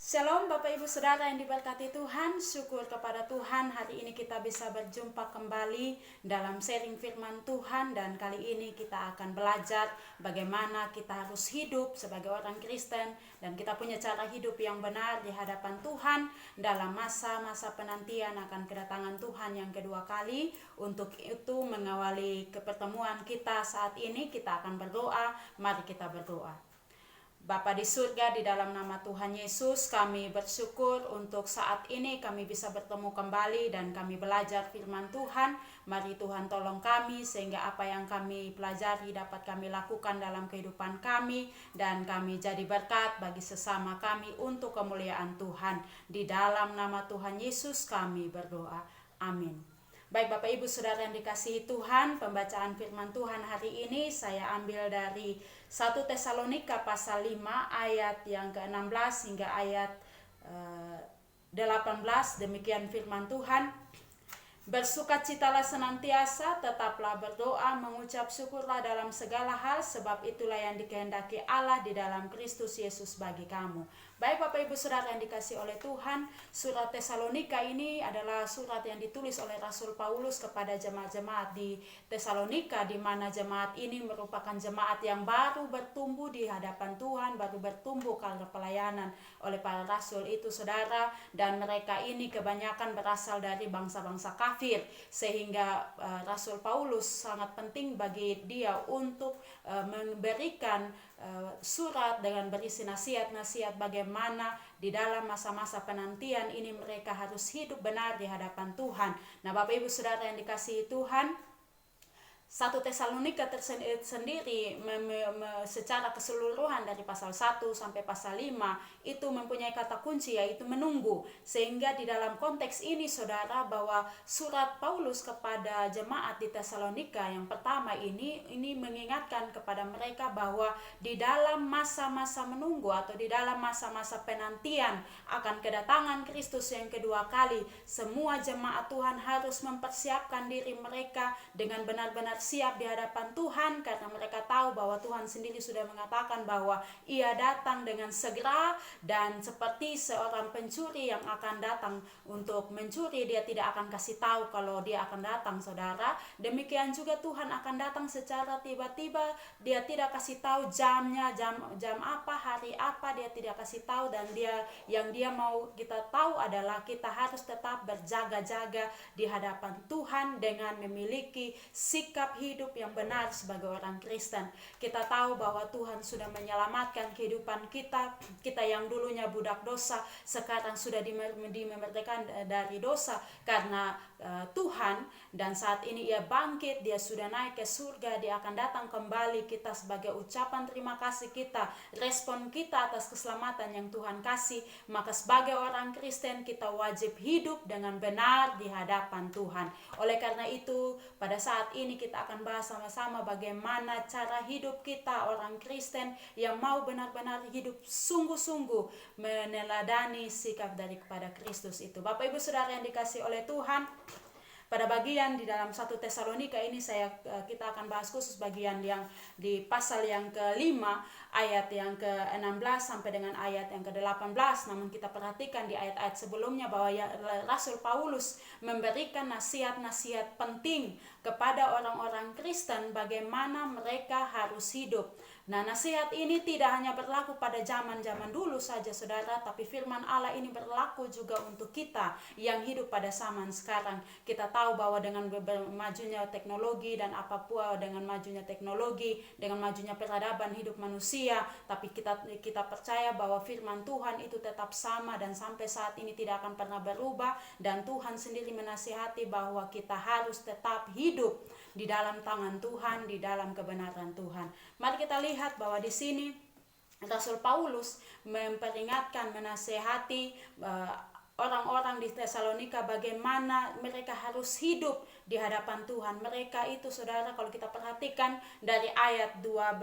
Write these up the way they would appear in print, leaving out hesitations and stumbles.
Shalom Bapak Ibu Saudara yang diberkati Tuhan, syukur kepada Tuhan hari ini kita bisa berjumpa kembali dalam sharing firman Tuhan. Dan kali ini kita akan belajar bagaimana kita harus hidup sebagai orang Kristen, dan kita punya cara hidup yang benar di hadapan Tuhan dalam masa-masa penantian akan kedatangan Tuhan yang kedua kali. Untuk itu mengawali pertemuan kita saat ini, kita akan berdoa. Mari kita berdoa. Bapa di surga, di dalam nama Tuhan Yesus, kami bersyukur untuk saat ini kami bisa bertemu kembali dan kami belajar firman Tuhan. Mari Tuhan tolong kami sehingga apa yang kami pelajari dapat kami lakukan dalam kehidupan kami, dan kami jadi berkat bagi sesama kami untuk kemuliaan Tuhan. Di dalam nama Tuhan Yesus kami berdoa. Amin. Baik Bapak Ibu Saudara yang dikasihi Tuhan, pembacaan firman Tuhan hari ini saya ambil dari 1 Tesalonika pasal 5 ayat yang ke-16 hingga ayat 18. Demikian firman Tuhan. Bersukacitalah senantiasa, tetaplah berdoa, mengucap syukurlah dalam segala hal, sebab itulah yang dikehendaki Allah di dalam Kristus Yesus bagi kamu. Baik Bapak Ibu Saudara yang dikasih oleh Tuhan, surat Tesalonika ini adalah surat yang ditulis oleh Rasul Paulus kepada jemaat-jemaat di Tesalonika, di mana jemaat ini merupakan jemaat yang baru bertumbuh di hadapan Tuhan, baru bertumbuh karena pelayanan oleh para rasul itu Saudara, dan mereka ini kebanyakan berasal dari bangsa-bangsa kafir, sehingga Rasul Paulus sangat penting bagi dia untuk memberikan surat dengan berisi nasihat-nasihat bagaimana di dalam masa-masa penantian ini mereka harus hidup benar di hadapan Tuhan. Nah Bapak Ibu Saudara yang dikasihi Tuhan, 1 Tesalonika sendiri secara keseluruhan dari pasal 1 sampai pasal 5 itu mempunyai kata kunci yaitu menunggu. Sehingga di dalam konteks ini Saudara, bahwa surat Paulus kepada jemaat di Tesalonika yang pertama ini mengingatkan kepada mereka bahwa di dalam masa-masa menunggu atau di dalam masa-masa penantian akan kedatangan Kristus yang kedua kali, semua jemaat Tuhan harus mempersiapkan diri mereka dengan benar-benar siap di hadapan Tuhan, karena mereka tahu bahwa Tuhan sendiri sudah mengatakan bahwa Ia datang dengan segera, dan seperti seorang pencuri yang akan datang untuk mencuri, dia tidak akan kasih tahu kalau dia akan datang Saudara. Demikian juga Tuhan akan datang secara tiba-tiba, dia tidak kasih tahu jamnya, jam apa, hari apa, dia tidak kasih tahu. Dan dia mau kita tahu adalah kita harus tetap berjaga-jaga di hadapan Tuhan dengan memiliki sikap hidup yang benar sebagai orang Kristen. Kita tahu bahwa Tuhan sudah menyelamatkan kehidupan kita yang dulunya budak dosa, sekarang sudah dimerdekakan dari dosa karena Tuhan, dan saat ini Ia bangkit, Dia sudah naik ke surga, Dia akan datang kembali. Kita sebagai ucapan terima kasih kita, respon kita atas keselamatan yang Tuhan kasih, maka sebagai orang Kristen kita wajib hidup dengan benar di hadapan Tuhan. Oleh karena itu pada saat ini kita akan bahas sama-sama bagaimana cara hidup kita orang Kristen yang mau benar-benar hidup sungguh-sungguh meneladani sikap daripada Kristus itu. Bapak Ibu Saudara yang dikasih oleh Tuhan, pada bagian di dalam 1 Tesalonika ini kita akan bahas khusus bagian yang di pasal yang ke-5 ayat yang ke-16 sampai dengan ayat yang ke-18. Namun kita perhatikan di ayat-ayat sebelumnya bahwa Rasul Paulus memberikan nasihat-nasihat penting kepada orang-orang Kristen bagaimana mereka harus hidup. Nah, nasihat ini tidak hanya berlaku pada zaman-zaman dulu saja Saudara, tapi firman Allah ini berlaku juga untuk kita yang hidup pada zaman sekarang. Kita tahu bahwa dengan majunya teknologi dan apapun, dengan majunya teknologi, dengan majunya peradaban hidup manusia, tapi kita percaya bahwa firman Tuhan itu tetap sama dan sampai saat ini tidak akan pernah berubah, dan Tuhan sendiri menasihati bahwa kita harus tetap hidup di dalam tangan Tuhan, di dalam kebenaran Tuhan. Mari kita lihat bahwa di sini Rasul Paulus memperingatkan, menasihati orang-orang di Tesalonika bagaimana mereka harus hidup di hadapan Tuhan. Mereka itu Saudara, kalau kita perhatikan dari ayat 12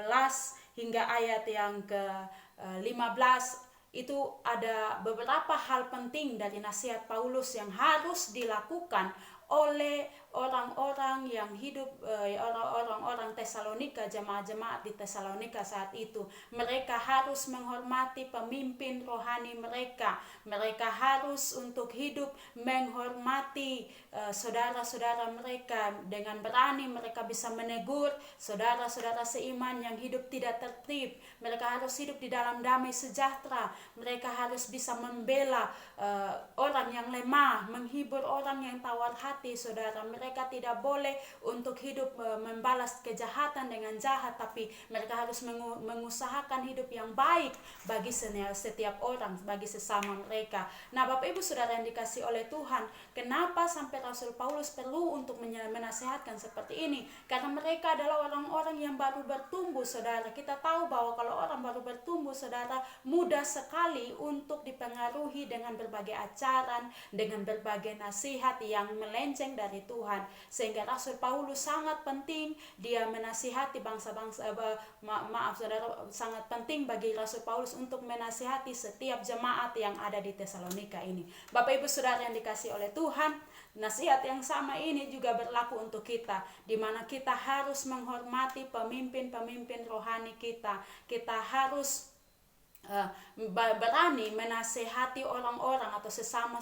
hingga ayat yang ke-15, itu ada beberapa hal penting dari nasihat Paulus yang harus dilakukan oleh orang-orang yang hidup, orang-orang Tesalonika, jemaat-jemaat di Tesalonika saat itu. Mereka harus menghormati pemimpin rohani mereka. Mereka harus untuk hidup menghormati saudara-saudara mereka. Dengan berani mereka bisa menegur saudara-saudara seiman yang hidup tidak tertib. Mereka harus hidup di dalam damai sejahtera. Mereka harus bisa membela orang yang lemah, menghibur orang yang tawar hati, saudara. Mereka tidak boleh untuk hidup membalas kejahatan dengan jahat, tapi mereka harus mengusahakan hidup yang baik bagi setiap orang, bagi sesama mereka. Nah, Bapak Ibu Saudara yang dikasih oleh Tuhan, kenapa sampai Rasul Paulus perlu untuk menasihatkan seperti ini? Karena mereka adalah orang-orang yang baru bertumbuh, saudara. Kita tahu bahwa kalau orang baru bertumbuh, saudara, mudah sekali untuk dipengaruhi dengan berbagai ajaran, dengan berbagai nasihat yang melenceng dari Tuhan. Sehingga Rasul Paulus sangat penting dia menasihati bangsa-bangsa, saudara, sangat penting bagi Rasul Paulus untuk menasihati setiap jemaat yang ada di Tesalonika ini. Bapak Ibu Saudara yang dikasih oleh Tuhan, nasihat yang sama ini juga berlaku untuk kita, di mana kita harus menghormati pemimpin-pemimpin rohani kita. Kita harus berani menasehati orang-orang atau sesama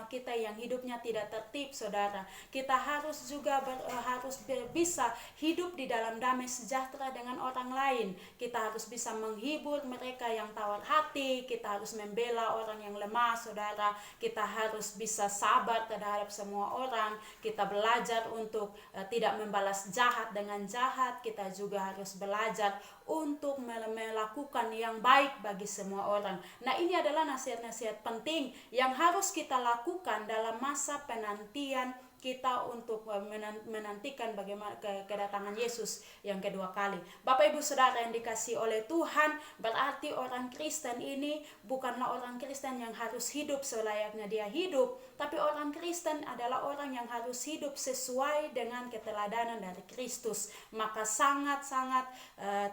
kita yang hidupnya tidak tertib, saudara. Kita harus juga harus bisa hidup di dalam damai sejahtera dengan orang lain. Kita harus bisa menghibur mereka yang tawar hati. Kita harus membela orang yang lemah, saudara. Kita harus bisa sabar terhadap semua orang. Kita belajar untuk tidak membalas jahat dengan jahat. Kita juga harus belajar untuk melakukan yang baik bagi semua orang. Nah, ini adalah nasihat-nasihat penting yang harus kita lakukan dalam masa penantian kita untuk menantikan bagaimana kedatangan Yesus yang kedua kali. Bapak Ibu Saudara yang dikasih oleh Tuhan, berarti orang Kristen ini bukanlah orang Kristen yang harus hidup selayaknya dia hidup, tapi orang Kristen adalah orang yang harus hidup sesuai dengan keteladanan dari Kristus. Maka sangat-sangat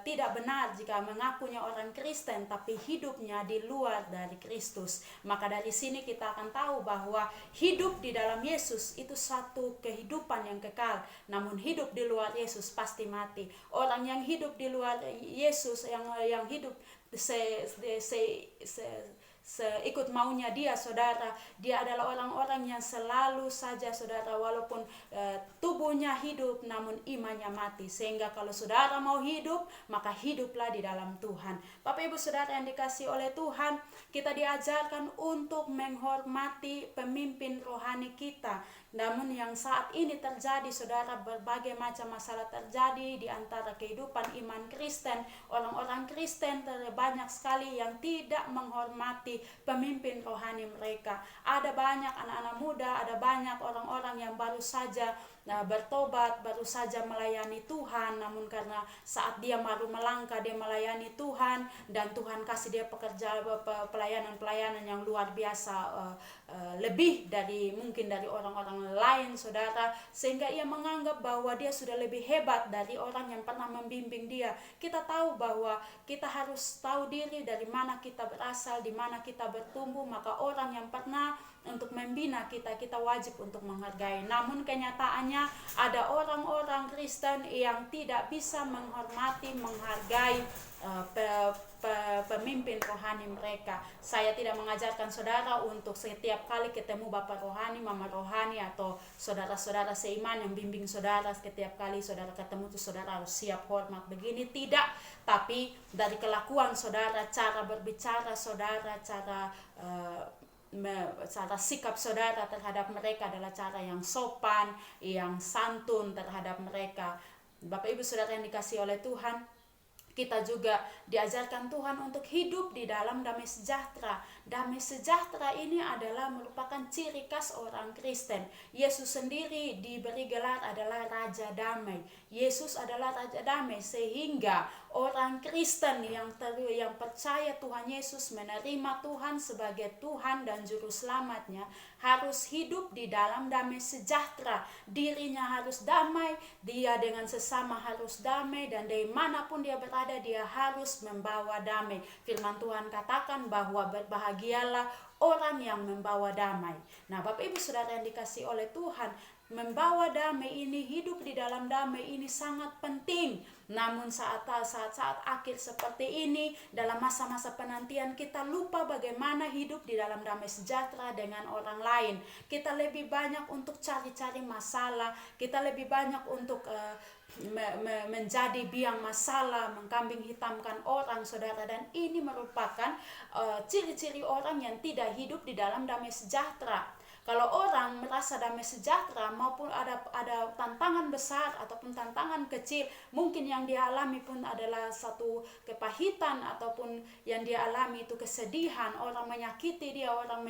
tidak benar jika mengakunya orang Kristen tapi hidupnya di luar dari Kristus. Maka dari sini kita akan tahu bahwa hidup di dalam Yesus itu satu kehidupan yang kekal, namun hidup di luar Yesus pasti mati. Orang yang hidup di luar Yesus, yang hidup seikut maunya dia, saudara, dia adalah orang-orang yang selalu saja, saudara, walaupun tubuhnya hidup namun imannya mati. Sehingga kalau saudara mau hidup, maka hiduplah di dalam Tuhan. Bapak Ibu Saudara yang dikasih oleh Tuhan, kita diajarkan untuk menghormati pemimpin rohani kita. Namun yang saat ini terjadi, saudara, berbagai macam masalah terjadi di antara kehidupan iman Kristen. Orang-orang Kristen banyak sekali yang tidak menghormati pemimpin rohani mereka. Ada banyak anak-anak muda, ada banyak orang-orang yang baru saja bertobat, baru saja melayani Tuhan, namun karena saat dia baru melangkah, dia melayani Tuhan, dan Tuhan kasih dia pelayanan-pelayanan yang luar biasa, lebih dari mungkin dari orang-orang lain, saudara, sehingga ia menganggap bahwa dia sudah lebih hebat dari orang yang pernah membimbing dia. Kita tahu bahwa kita harus tahu diri dari mana kita berasal, di mana kita bertumbuh. Maka orang yang pernah untuk membina kita wajib untuk menghargai. Namun kenyataannya ada orang-orang Kristen yang tidak bisa menghormati, menghargai pemimpin rohani mereka. Saya tidak mengajarkan saudara untuk setiap kali ketemu bapak rohani, mama rohani, atau saudara-saudara seiman yang bimbing saudara, setiap kali saudara ketemu itu saudara harus siap hormat begini, tidak. Tapi dari kelakuan saudara, cara berbicara saudara, cara sikap saudara terhadap mereka adalah cara yang sopan, yang santun terhadap mereka. Bapak Ibu Saudara yang dikasihi oleh Tuhan, kita juga diajarkan Tuhan untuk hidup di dalam damai sejahtera. Damai sejahtera ini adalah merupakan ciri khas orang Kristen. Yesus sendiri diberi gelar adalah Raja Damai. Yesus adalah Raja Damai, sehingga orang Kristen yang percaya Tuhan Yesus, menerima Tuhan sebagai Tuhan dan Juru Selamatnya, harus hidup di dalam damai sejahtera. Dirinya harus damai, dia dengan sesama harus damai, dan dari manapun dia berada dia harus membawa damai. Firman Tuhan katakan bahwa berbahagialah orang yang membawa damai. Nah, Bapak Ibu Saudara yang dikasihi oleh Tuhan, membawa damai ini, hidup di dalam damai ini sangat penting. Namun saat akhir seperti ini, dalam masa-masa penantian, kita lupa bagaimana hidup di dalam damai sejahtera dengan orang lain. Kita lebih banyak untuk cari-cari masalah, kita lebih banyak untuk menjadi biang masalah, mengkambing hitamkan orang, saudara. Dan ini merupakan ciri-ciri orang yang tidak hidup di dalam damai sejahtera. Kalau orang merasa damai sejahtera, maupun ada tantangan besar ataupun tantangan kecil, mungkin yang dia alami pun adalah satu kepahitan, ataupun yang dia alami itu kesedihan, orang menyakiti dia, orang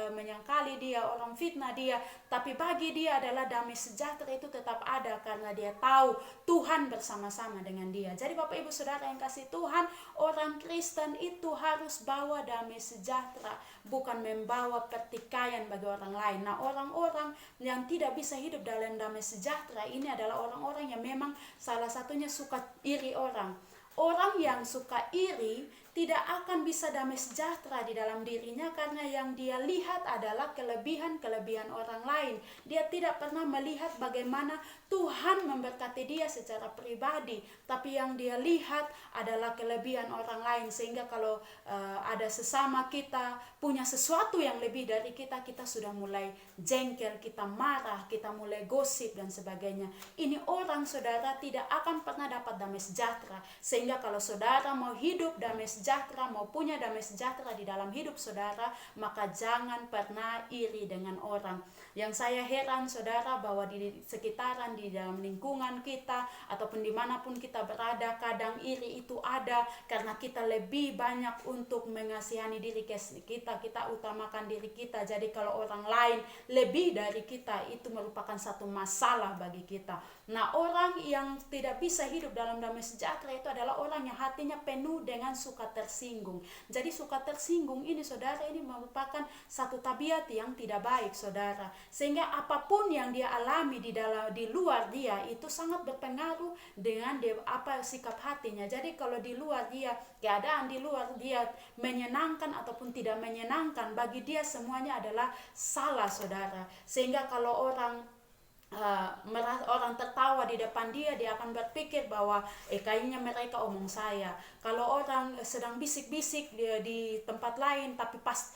menyangkali dia, orang fitnah dia, tapi bagi dia adalah damai sejahtera itu tetap ada karena dia tahu Tuhan bersama-sama dengan dia. Jadi Bapak Ibu Saudara yang kasih Tuhan, orang Kristen itu harus bawa damai sejahtera, bukan membawa pertikaian bagi orang lain. Nah, orang-orang yang tidak bisa hidup dalam damai sejahtera ini adalah orang-orang yang memang salah satunya suka iri orang. Orang yang suka iri tidak akan bisa damai sejahtera di dalam dirinya, karena yang dia lihat adalah kelebihan-kelebihan orang lain. Dia tidak pernah melihat bagaimana Tuhan memberkati dia secara pribadi, tapi yang dia lihat adalah kelebihan orang lain. Sehingga kalau ada sesama kita punya sesuatu yang lebih dari kita, kita sudah mulai jengkel, kita marah, kita mulai gosip dan sebagainya. Ini orang, saudara, tidak akan pernah dapat damai sejahtera. Sehingga kalau saudara mau hidup damai sejahtera, mau punya damai sejahtera di dalam hidup saudara, maka jangan pernah iri dengan orang. Yang saya heran, saudara, bahwa di sekitaran, di dalam lingkungan kita, ataupun dimanapun kita berada, kadang iri itu ada karena kita lebih banyak untuk mengasihani diri kita, kita utamakan diri kita. Jadi kalau orang lain lebih dari kita, itu merupakan satu masalah bagi kita. Nah, orang yang tidak bisa hidup dalam damai sejahtera itu adalah orang yang hatinya penuh dengan suka tersinggung. Jadi suka tersinggung ini, saudara, ini merupakan satu tabiat yang tidak baik, saudara. Sehingga apapun yang dia alami di luar dia itu sangat berpengaruh dengan sikap hatinya. Jadi kalau di luar dia, keadaan di luar dia menyenangkan ataupun tidak menyenangkan, bagi dia semuanya adalah salah, saudara. Sehingga kalau orang tertawa di depan dia akan berpikir bahwa kayaknya mereka omong saya. Kalau orang sedang bisik-bisik di tempat lain, tapi pas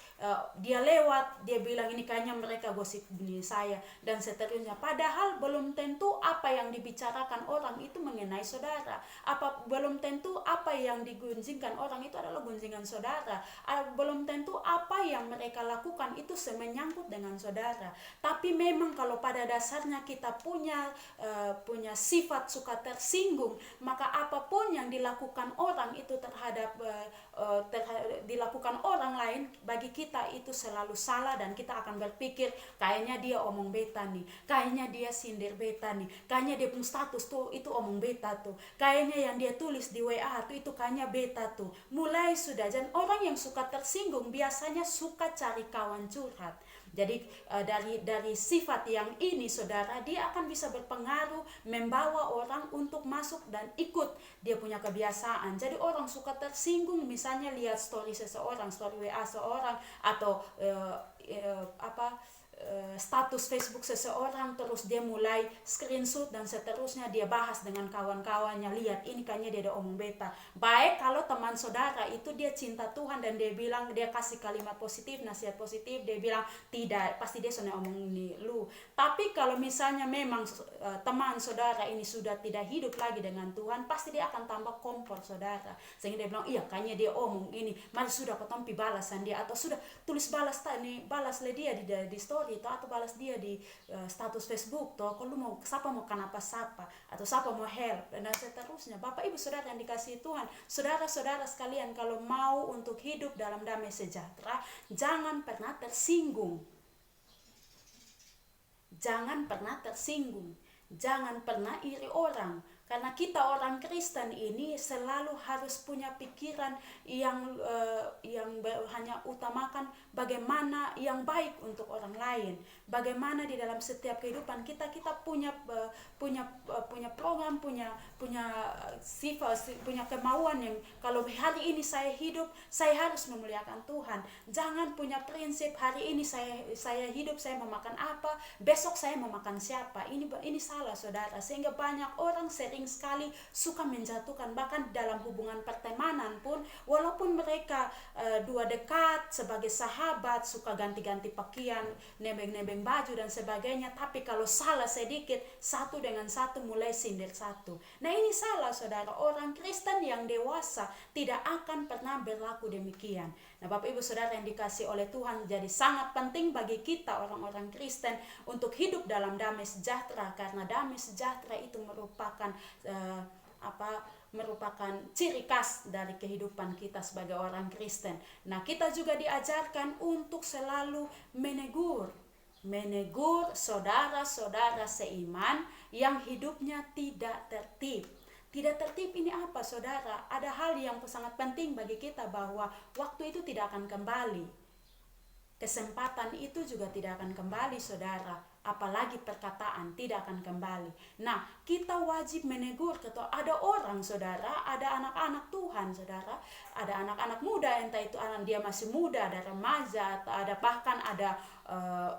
dia lewat, dia bilang ini kayaknya mereka gosip bunyi saya, dan seterusnya. Padahal belum tentu apa yang dibicarakan orang itu mengenai saudara. Belum tentu apa yang digunjingkan orang itu adalah gunjingan saudara. Belum tentu apa yang mereka lakukan itu menyangkut dengan saudara. Tapi memang kalau pada dasarnya kita punya sifat suka tersinggung, maka apapun yang dilakukan orang itu terhadap dilakukan orang lain, bagi kita itu selalu salah, dan kita akan berpikir kayaknya dia omong beta nih, kayaknya dia sindir beta nih, kayaknya dia punya status tuh itu omong beta tuh, kayaknya yang dia tulis di WA tuh itu kayaknya beta tuh. Mulai sudah. Dan orang yang suka tersinggung biasanya suka cari kawan curhat. Jadi dari sifat yang ini, saudara, dia akan bisa berpengaruh membawa orang untuk masuk dan ikut dia punya kebiasaan. Jadi orang suka tersinggung misalnya lihat story seseorang, story WA seorang, atau status Facebook seseorang, terus dia mulai screenshot dan seterusnya, dia bahas dengan kawan-kawannya, lihat ini kayaknya dia ada omong beta. Baik kalau teman saudara itu dia cinta Tuhan dan dia bilang, dia kasih kalimat positif, nasihat positif, dia bilang tidak, pasti dia sudah omong ini lu. Tapi kalau misalnya memang teman saudara ini sudah tidak hidup lagi dengan Tuhan, pasti dia akan tambah kompor, saudara. Sehingga dia bilang, iya kayaknya dia omong ini, mari sudah ketompi balasan dia, atau sudah tulis balaslah dia di story itu, atau balas dia di status Facebook toh, kalau mau siapa mau kenapa sapa, atau siapa mau help, dan seterusnya. Bapak Ibu Saudara yang dikasihi Tuhan, saudara-saudara sekalian, kalau mau untuk hidup dalam damai sejahtera, jangan pernah tersinggung. Jangan pernah tersinggung, jangan pernah iri orang. Karena kita orang Kristen ini selalu harus punya pikiran yang hanya utamakan bagaimana yang baik untuk orang lain. Bagaimana di dalam setiap kehidupan kita punya program, punya sifat, punya kemauan yang kalau hari ini saya hidup, saya harus memuliakan Tuhan. Jangan punya prinsip hari ini saya hidup, saya mau makan apa, besok saya mau makan siapa. Ini salah, saudara. Sehingga banyak orang sering sekali suka menjatuhkan, bahkan dalam hubungan pertemanan pun, walaupun mereka dua dekat sebagai sahabat, suka ganti-ganti pakaian, nebeng-nebeng baju dan sebagainya, tapi kalau salah sedikit, satu dengan satu mulai sindir satu. Nah, ini salah, saudara. Orang Kristen yang dewasa tidak akan pernah berlaku demikian. Nah, Bapak Ibu Saudara yang dikasih oleh Tuhan, jadi sangat penting bagi kita orang-orang Kristen untuk hidup dalam damai sejahtera, karena damai sejahtera itu merupakan merupakan ciri khas dari kehidupan kita sebagai orang Kristen. Nah, kita juga diajarkan untuk selalu menegur saudara-saudara seiman yang hidupnya tidak tertib. Tidak tertib ini apa, saudara? Ada hal yang sangat penting bagi kita, bahwa waktu itu tidak akan kembali. Kesempatan itu juga tidak akan kembali, saudara. Apalagi perkataan tidak akan kembali. Nah, kita wajib menegur. Ada orang, saudara, ada anak-anak Tuhan, saudara, ada anak-anak muda, entah itu anak dia masih muda, ada remaja, ada bahkan ada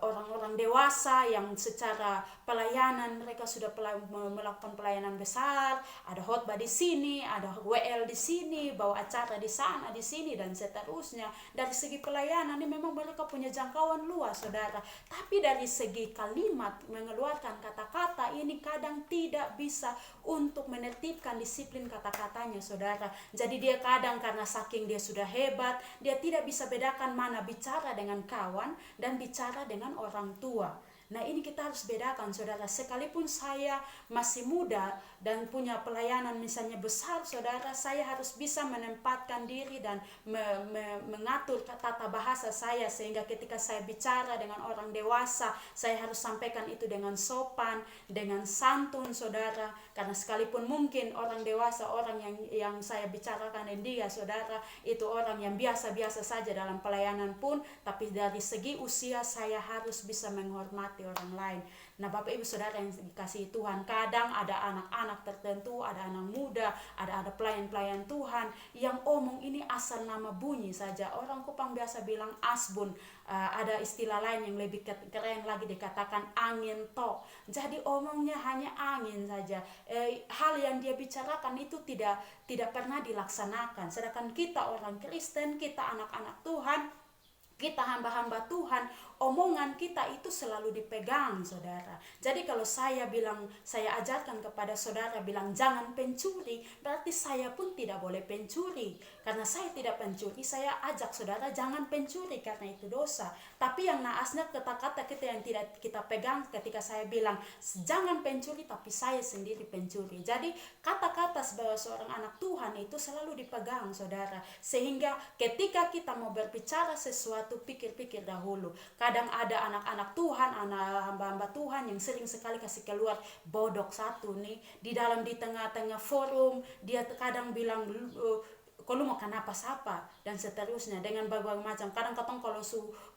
orang-orang dewasa yang secara pelayanan mereka sudah melakukan pelayanan besar, ada khotbah di sini, ada WL di sini, bawa acara di sana, di sini dan seterusnya. Dari segi pelayanan ini memang mereka punya jangkauan luas, saudara. Tapi dari segi kalimat mengeluarkan kata-kata ini kadang tidak bisa untuk menertibkan disiplin kata-katanya, saudara. Jadi dia kadang karena saking dia sudah hebat, dia tidak bisa bedakan mana bicara dengan kawan dan bicara dengan orang tua. Nah, ini kita harus bedakan, saudara. Sekalipun saya masih muda dan punya pelayanan misalnya besar, saudara, saya harus bisa menempatkan diri dan mengatur tata bahasa saya, sehingga ketika saya bicara dengan orang dewasa, saya harus sampaikan itu dengan sopan, dengan santun, saudara. Karena sekalipun mungkin orang dewasa, orang yang saya bicarakan dengan dia, saudara, itu orang yang biasa-biasa saja dalam pelayanan pun, tapi dari segi usia saya harus bisa menghormati orang lain. Nah, Bapak Ibu Saudara yang dikasihi Tuhan, kadang ada anak-anak tertentu, ada anak muda, ada pelayan-pelayan Tuhan yang omong ini asal nama bunyi saja. Orang Kupang biasa bilang asbun. Ada istilah lain yang lebih keren lagi, dikatakan angin tok. Jadi omongnya hanya angin saja. Hal yang dia bicarakan itu tidak pernah dilaksanakan. Sedangkan kita orang Kristen, kita anak-anak Tuhan, kita hamba-hamba Tuhan, omongan kita itu selalu dipegang, saudara. Jadi kalau saya ajarkan kepada saudara bilang jangan pencuri, berarti saya pun tidak boleh pencuri. Karena saya tidak pencuri, saya ajak saudara jangan pencuri karena itu dosa. Tapi yang naasnya kata-kata kita yang tidak kita pegang ketika saya bilang jangan pencuri, tapi saya sendiri pencuri. Jadi kata-kata sebagai seorang anak Tuhan itu selalu dipegang, saudara. Sehingga ketika kita mau berbicara sesuatu, pikir-pikir dahulu. Kadang ada anak-anak Tuhan, anak hamba-hamba Tuhan yang sering sekali kasih keluar bodok satu nih di tengah-tengah forum, dia kadang bilang kalau mau kenapa sapa dan seterusnya dengan berbagai macam. Kadang katong kalau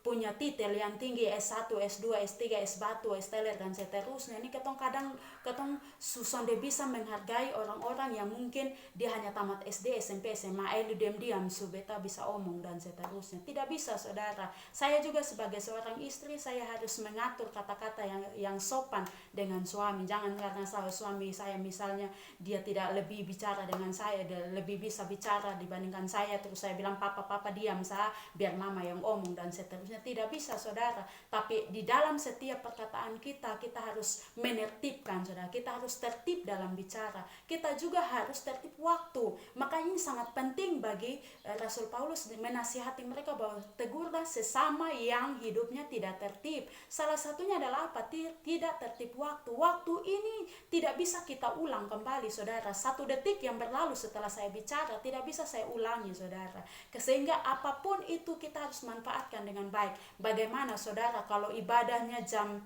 punya titel yang tinggi S1, S2, S3, S1, S-teler dan seterusnya, ini katong susah dia bisa menghargai orang-orang yang mungkin dia hanya tamat SD, SMP, SMA, diam-diam subeta bisa omong dan seterusnya. Tidak bisa, saudara. Saya juga sebagai seorang istri, saya harus mengatur kata-kata yang sopan dengan suami. Jangan karena suami saya misalnya dia tidak lebih bicara dengan saya, dia lebih bisa bicara dibandingkan saya, terus saya bilang papa diam biar mama yang omong dan seterusnya. Tidak bisa, saudara. Tapi di dalam setiap perkataan kita harus menertibkan, saudara. Kita harus tertib dalam bicara. Kita juga harus tertib waktu. Makanya ini sangat penting bagi Rasul Paulus menasihati mereka bahwa tegurlah sesama yang hidupnya tidak tertib. Salah satunya adalah apa? Tidak tertib waktu. Waktu ini tidak bisa kita ulang kembali, saudara. 1 detik yang berlalu setelah saya bicara tidak bisa saya ulangi, saudara. Sehingga apapun itu kita harus manfaatkan dengan baik. Bagaimana, saudara, kalau ibadahnya jam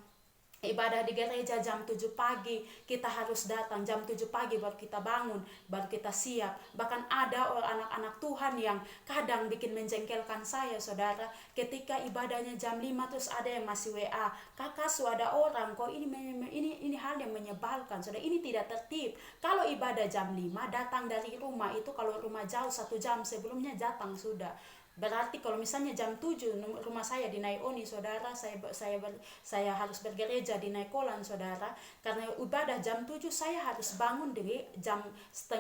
ibadah di gereja jam 7 pagi, kita harus datang jam 7 pagi baru kita bangun, baru kita siap. Bahkan ada anak-anak Tuhan yang kadang bikin menjengkelkan saya, saudara, ketika ibadahnya jam 5 terus ada yang masih WA, kakak ada orang kok, ini hal yang menyebalkan, saudara. Ini tidak tertib. Kalau ibadah jam 5, datang dari rumah itu, kalau rumah jauh 1 jam sebelumnya datang sudah. Berarti kalau misalnya jam 7 rumah saya di Naioni, saudara, saya harus bergereja di Naikolan, saudara. Karena ibadah jam 7 saya harus bangun di jam 4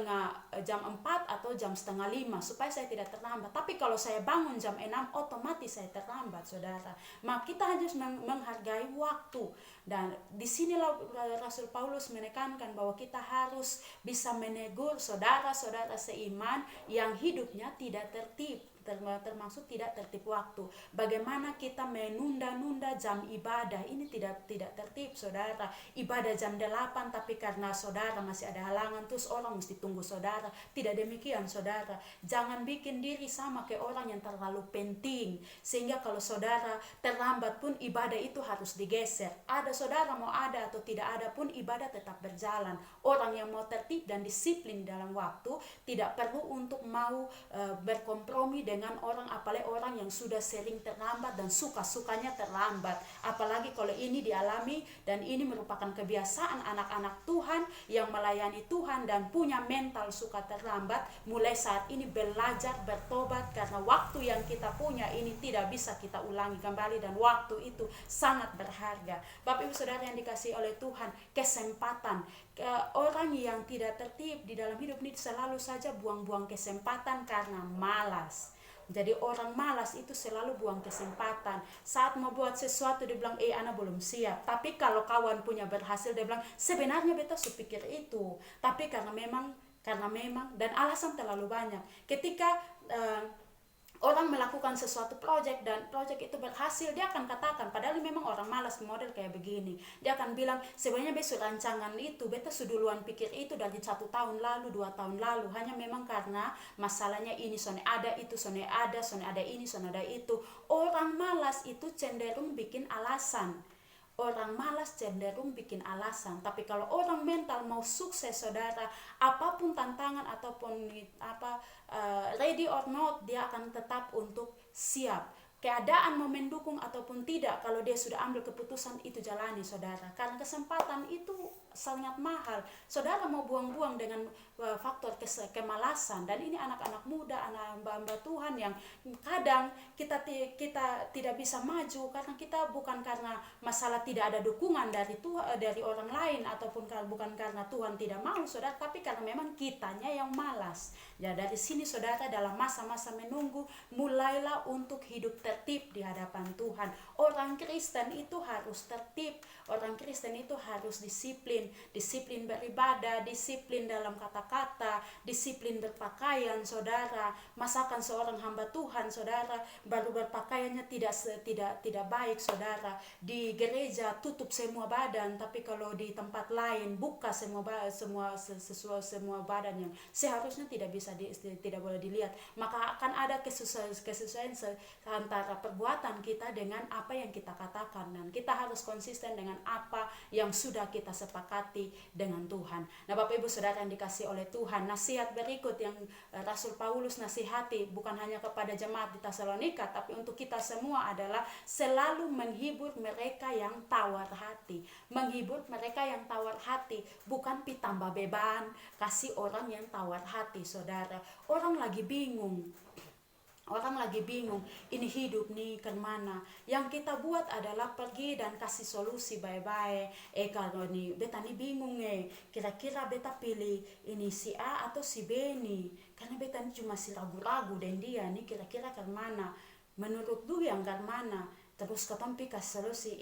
atau jam setengah 5 supaya saya tidak terlambat. Tapi kalau saya bangun jam 6 otomatis saya terlambat, saudara. Maka kita harus menghargai waktu. Dan disinilah Rasul Paulus menekankan bahwa kita harus bisa menegur saudara-saudara seiman yang hidupnya tidak tertib, termasuk tidak tertib waktu. Bagaimana kita menunda-nunda jam ibadah, ini tidak tertib, saudara. Ibadah jam 8 tapi karena saudara masih ada halangan terus orang mesti tunggu saudara. Tidak demikian, saudara. Jangan bikin diri sama kayak orang yang terlalu penting sehingga kalau saudara terlambat pun ibadah itu harus digeser. Ada saudara mau ada atau tidak ada pun ibadah tetap berjalan. Orang yang mau tertib dan disiplin dalam waktu tidak perlu untuk mau berkompromi dengan orang, apalagi orang yang sudah sering terlambat dan suka-sukanya terlambat. Apalagi kalau ini dialami dan ini merupakan kebiasaan anak-anak Tuhan yang melayani Tuhan dan punya mental suka terlambat. Mulai saat ini belajar bertobat, karena waktu yang kita punya ini tidak bisa kita ulangi kembali dan waktu itu sangat berharga. Bapak Ibu Saudara yang dikasihi oleh Tuhan, kesempatan orang yang tidak tertib di dalam hidup ini selalu saja buang-buang kesempatan karena malas. Jadi orang malas itu selalu buang kesempatan. Saat mau buat sesuatu dia bilang, ana belum siap. Tapi kalau kawan punya berhasil dia bilang, sebenarnya beta supikir itu. Tapi karena memang dan alasan terlalu banyak. Ketika orang melakukan sesuatu project dan project itu berhasil, dia akan katakan, padahal memang orang malas model kayak begini, dia akan bilang, sebenarnya besok rancangan itu beta suduluan pikir itu dari 1 tahun lalu, 2 tahun lalu, hanya memang karena masalahnya ini sone ada itu, sone ada ini, sone ada itu. Orang malas itu cenderung bikin alasan. Orang malas cenderung bikin alasan. Tapi kalau orang mental mau sukses, saudara, apapun tantangan ataupun ready or not, dia akan tetap untuk siap. Keadaan mau mendukung ataupun tidak, kalau dia sudah ambil keputusan itu jalani, saudara. Karena kesempatan itu sangat mahal. Saudara mau buang-buang dengan faktor kemalasan. Dan ini anak-anak muda, anak hamba Tuhan yang kadang kita tidak bisa maju karena kita bukan karena masalah tidak ada dukungan dari orang lain ataupun bukan karena Tuhan tidak mau, saudara, tapi karena memang kitanya yang malas. Ya, dari sini saudara, dalam masa-masa menunggu, mulailah untuk hidup tertib di hadapan Tuhan. Orang Kristen itu harus tertib. Orang Kristen itu harus disiplin beribadah, disiplin dalam kata-kata, disiplin berpakaian, saudara. Masakan seorang hamba Tuhan, saudara, baru berpakaiannya tidak baik, saudara. Di gereja tutup semua badan, tapi kalau di tempat lain buka semua badan yang seharusnya tidak boleh dilihat. Maka akan ada kesesuaian antara perbuatan kita dengan apa yang kita katakan, dan kita harus konsisten dengan apa yang sudah kita sepakati dengan Tuhan. Nah, Bapak Ibu Saudara yang dikasihi oleh Tuhan, nasihat berikut yang Rasul Paulus nasihati bukan hanya kepada jemaat di Tesalonika, tapi untuk kita semua adalah selalu menghibur mereka yang tawar hati. Menghibur mereka yang tawar hati, bukan pitambah beban, kasih orang yang tawar hati, saudara. Orang lagi bingung, ini hidup nih kemana. Yang kita buat adalah pergi dan kasih solusi baik-baik. Kalau nih beta nih bingung, kira-kira beta pilih ini si A atau si B nih, karena beta nih cuma si ragu-ragu dan dia nih kira-kira kemana, menurut lu yang kemana. Terus ketampi kasih solusi,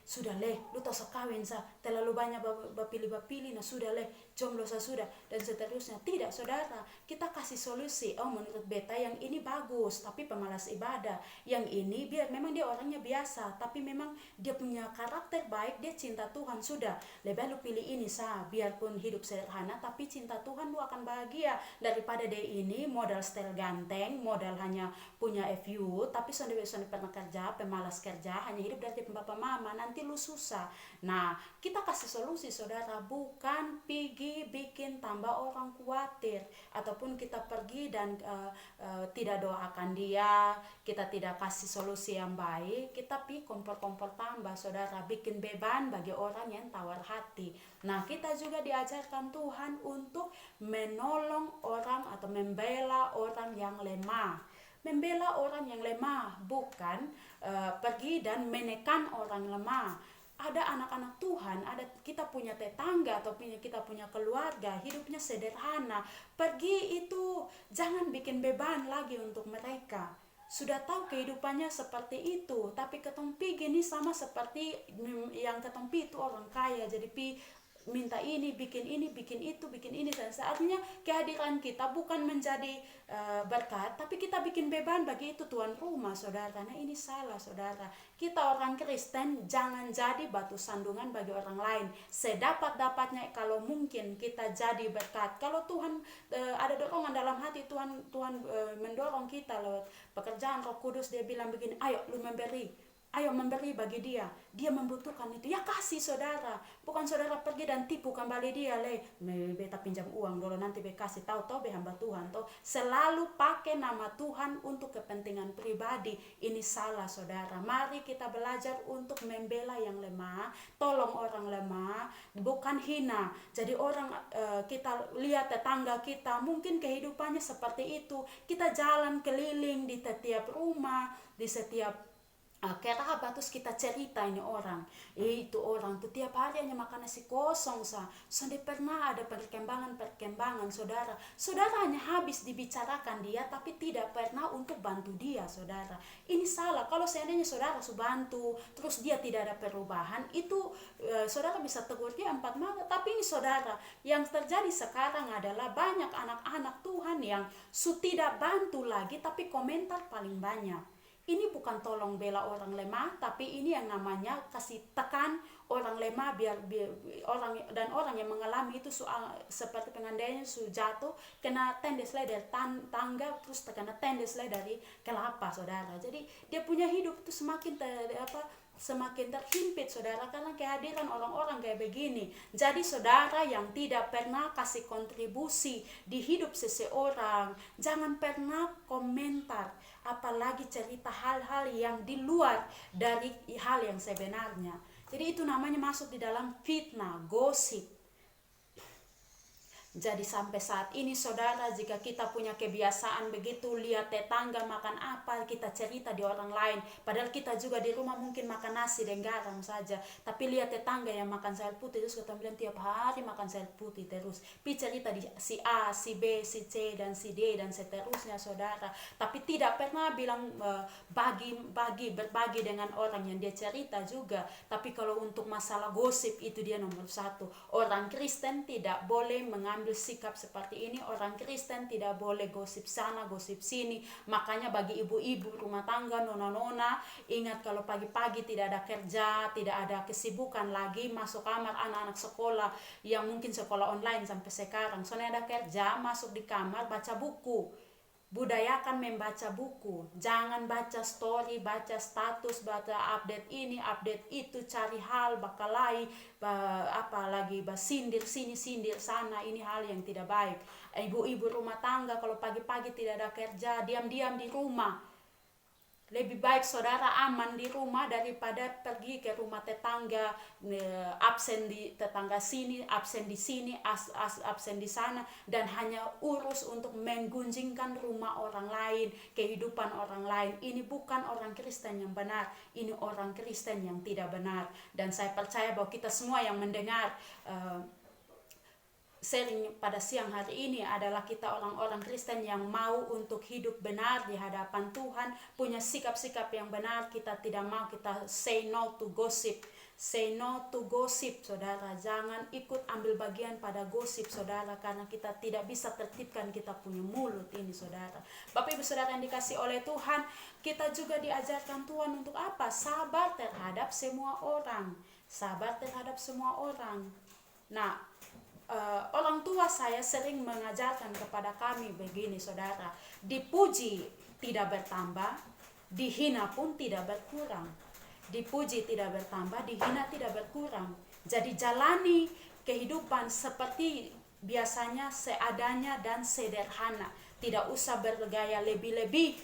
sudah leh, lu tak sekawin sah, terlalu banyak bapilih, nah sudah leh, jomblo sah sudah, dan seterusnya. Tidak, saudara, kita kasih solusi. Menurut beta yang ini bagus, tapi pemalas ibadah. Yang ini memang dia orangnya biasa, tapi memang dia punya karakter baik, dia cinta Tuhan, sudah. Lebih lu pilih ini sah, biarpun hidup sederhana, tapi cinta Tuhan lu akan bahagia. Daripada dia ini modal style ganteng, modal hanya punya FU, tapi sonde pernah kerja, malas kerja, hanya hidup dari papa mama, nanti lu susah. Nah, kita kasih solusi saudara, bukan pergi bikin tambah orang khawatir, ataupun kita pergi dan tidak doakan dia, kita tidak kasih solusi yang baik, kita pergi kompor-kompor tambah saudara, bikin beban bagi orang yang tawar hati. Nah, kita juga diajarkan Tuhan untuk menolong orang atau membela orang yang lemah. Membela orang yang lemah, bukan pergi dan menekan orang lemah. Ada anak-anak Tuhan, ada kita punya tetangga atau kita punya keluarga, hidupnya sederhana. Pergi itu jangan bikin beban lagi untuk mereka. Sudah tahu kehidupannya seperti itu, tapi ketompi gini sama seperti yang ketompi itu orang kaya, jadi minta ini, bikin itu, bikin ini. Dan saatnya kehadiran kita bukan menjadi berkat, tapi kita bikin beban bagi itu tuan rumah saudara. Nah, ini salah saudara. Kita orang Kristen jangan jadi batu sandungan bagi orang lain. Sedapat-dapatnya kalau mungkin kita jadi berkat. Kalau Tuhan ada dorongan dalam hati, Tuhan mendorong kita lewat pekerjaan Roh Kudus, dia bilang begini, ayo lu memberi bagi dia membutuhkan itu, ya kasih saudara. Bukan saudara pergi dan tipu kembali dia, beta pinjam uang dulu nanti be kasih, tahu be hamba Tuhan toh. Selalu pakai nama Tuhan untuk kepentingan pribadi, ini salah saudara. Mari kita belajar untuk membela yang lemah, tolong orang lemah, bukan hina. Jadi orang kita lihat tetangga kita mungkin kehidupannya seperti itu, kita jalan keliling di setiap rumah, di setiap kerabat, terus kita cerita ini orang, itu orang tuh tiap hari hanya makan nasi kosong sampai pernah ada perkembangan saudara hanya habis dibicarakan dia, tapi tidak pernah untuk bantu dia saudara. Ini salah. Kalau seandainya saudara bantu terus dia tidak ada perubahan, itu saudara bisa tegur dia 4 mata. Tapi ini saudara, yang terjadi sekarang adalah banyak anak-anak Tuhan yang tidak bantu lagi, tapi komentar paling banyak. Ini bukan tolong bela orang lemah, tapi ini yang namanya kasih tekan orang lemah biar orang yang mengalami itu seperti pengandainya jatuh kena tendes dari tangga, terus terkena tendes dari kelapa saudara. Jadi dia punya hidup itu semakin terhimpit saudara, karena kehadiran orang-orang kayak begini. Jadi saudara yang tidak pernah kasih kontribusi di hidup seseorang, jangan pernah komentar, apalagi cerita hal-hal yang di luar dari hal yang sebenarnya. Jadi itu namanya masuk di dalam fitnah, gosip. Jadi sampai saat ini saudara, jika kita punya kebiasaan begitu, lihat tetangga makan apa, kita cerita di orang lain, padahal kita juga di rumah mungkin makan nasi dan garam saja, tapi lihat tetangga yang makan sayur putih, terus kita bilang tiap hari makan sayur putih terus, cerita di si A, si B, si C, dan si D, dan seterusnya saudara, tapi tidak pernah bilang berbagi dengan orang yang dia cerita juga. Tapi kalau untuk masalah gosip, itu dia nomor 1. Orang Kristen tidak boleh mengambil sikap seperti ini. Orang Kristen tidak boleh gosip sana, gosip sini. Makanya bagi ibu-ibu rumah tangga, nona-nona, ingat kalau pagi-pagi tidak ada kerja, tidak ada kesibukan lagi, masuk kamar, anak-anak sekolah yang mungkin sekolah online sampai sekarang, soalnya ada kerja, masuk di kamar baca buku. Budayakan membaca buku, jangan baca story, baca status, baca update ini, update itu, cari hal bakalai, apalagi sindir sini, sindir sana. Ini hal yang tidak baik. Ibu-ibu rumah tangga kalau pagi-pagi tidak ada kerja, diam-diam di rumah. Lebih baik saudara aman di rumah daripada pergi ke rumah tetangga, absen di tetangga sini, absen di sini, absen di sana, dan hanya urus untuk menggunjingkan rumah orang lain, kehidupan orang lain. Ini bukan orang Kristen yang benar, ini orang Kristen yang tidak benar. Dan saya percaya bahwa kita semua yang mendengar sharing pada siang hari ini adalah kita orang-orang Kristen yang mau untuk hidup benar di hadapan Tuhan, punya sikap-sikap yang benar. Kita tidak mau, kita say no to gossip. Say no to gossip saudara, jangan ikut ambil bagian pada gosip saudara, karena kita tidak bisa tertibkan kita punya mulut ini saudara. Bapak ibu saudara yang dikasih oleh Tuhan, kita juga diajarkan Tuhan untuk apa? Sabar terhadap semua orang. Sabar terhadap semua orang. Nah, orang tua saya sering mengajarkan kepada kami begini saudara, dipuji tidak bertambah, dihina pun tidak berkurang, dipuji tidak bertambah, dihina tidak berkurang. Jadi jalani kehidupan seperti biasanya, seadanya dan sederhana. Tidak usah bergaya lebih-lebih,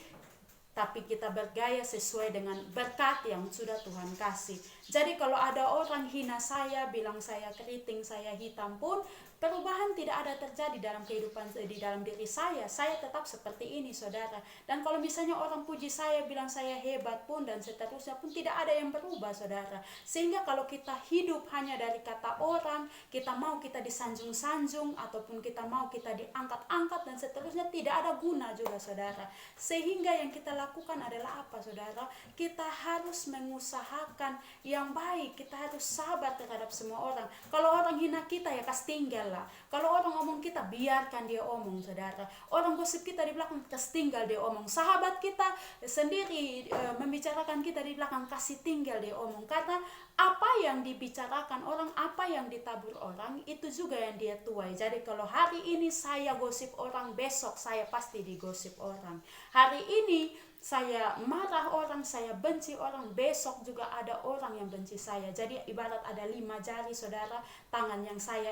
tapi kita bergaya sesuai dengan berkat yang sudah Tuhan kasih. Jadi kalau ada orang hina saya, bilang saya keriting, saya hitam pun, perubahan tidak ada terjadi dalam kehidupan, di dalam diri saya. Saya tetap seperti ini, saudara. Dan kalau misalnya orang puji saya, bilang saya hebat pun, dan seterusnya pun, tidak ada yang berubah, saudara. Sehingga kalau kita hidup hanya dari kata orang, kita mau kita disanjung-sanjung, ataupun kita mau kita diangkat-angkat, dan seterusnya, tidak ada guna juga, saudara. Sehingga yang kita lakukan adalah apa, saudara? Kita harus mengusahakan yang baik. Kita harus sabar terhadap semua orang. Kalau orang hina kita, ya kasih tinggal lah. Kalau orang omong kita, biarkan dia omong, saudara. Orang gosip kita di belakang, kasih tinggal dia omong. Sahabat kita sendiri membicarakan kita di belakang, kasih tinggal dia omong. Karena apa yang dibicarakan orang, apa yang ditabur orang, itu juga yang dia tuai. Jadi kalau hari ini saya gosip orang, besok saya pasti digosip orang. Hari ini saya marah orang, saya benci orang, besok juga ada orang yang benci saya. Jadi ibarat ada 5 jari, saudara. Tangan saya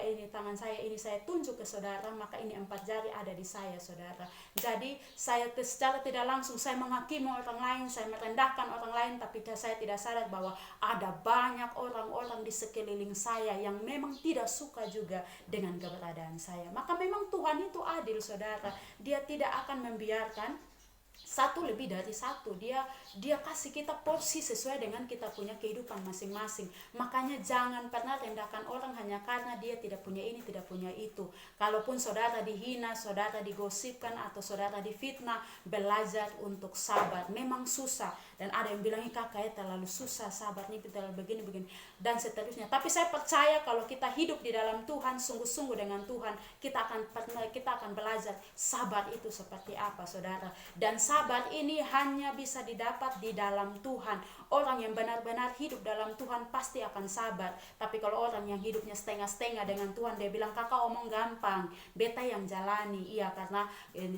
ini saya tunjuk ke saudara, maka ini 4 jari ada di saya, saudara. Jadi saya secara tidak langsung saya menghakimi orang lain, saya merendahkan orang lain, tapi saya tidak sadar bahwa ada banyak orang-orang di sekeliling saya yang memang tidak suka juga dengan keberadaan saya. Maka memang Tuhan itu adil, saudara. Dia tidak akan membiarkan satu lebih dari satu. Dia kasih kita porsi sesuai dengan kita punya kehidupan masing-masing. Makanya jangan pernah rendahkan orang hanya karena dia tidak punya ini, tidak punya itu. Kalaupun saudara dihina, saudara digosipkan, atau saudara difitnah, belajar untuk sabar. Memang susah, dan ada yang bilang, kakak terlalu susah sabar nih, terlalu begini dan seterusnya. Tapi saya percaya kalau kita hidup di dalam Tuhan, sungguh-sungguh dengan Tuhan, kita akan belajar sabar itu seperti apa, saudara. Dan sabar ini hanya bisa didapat di dalam Tuhan. Orang yang benar-benar hidup dalam Tuhan pasti akan sabar. Tapi kalau orang yang hidupnya setengah-setengah dengan Tuhan, dia bilang, kakak omong gampang, beta yang jalani. Iya, karena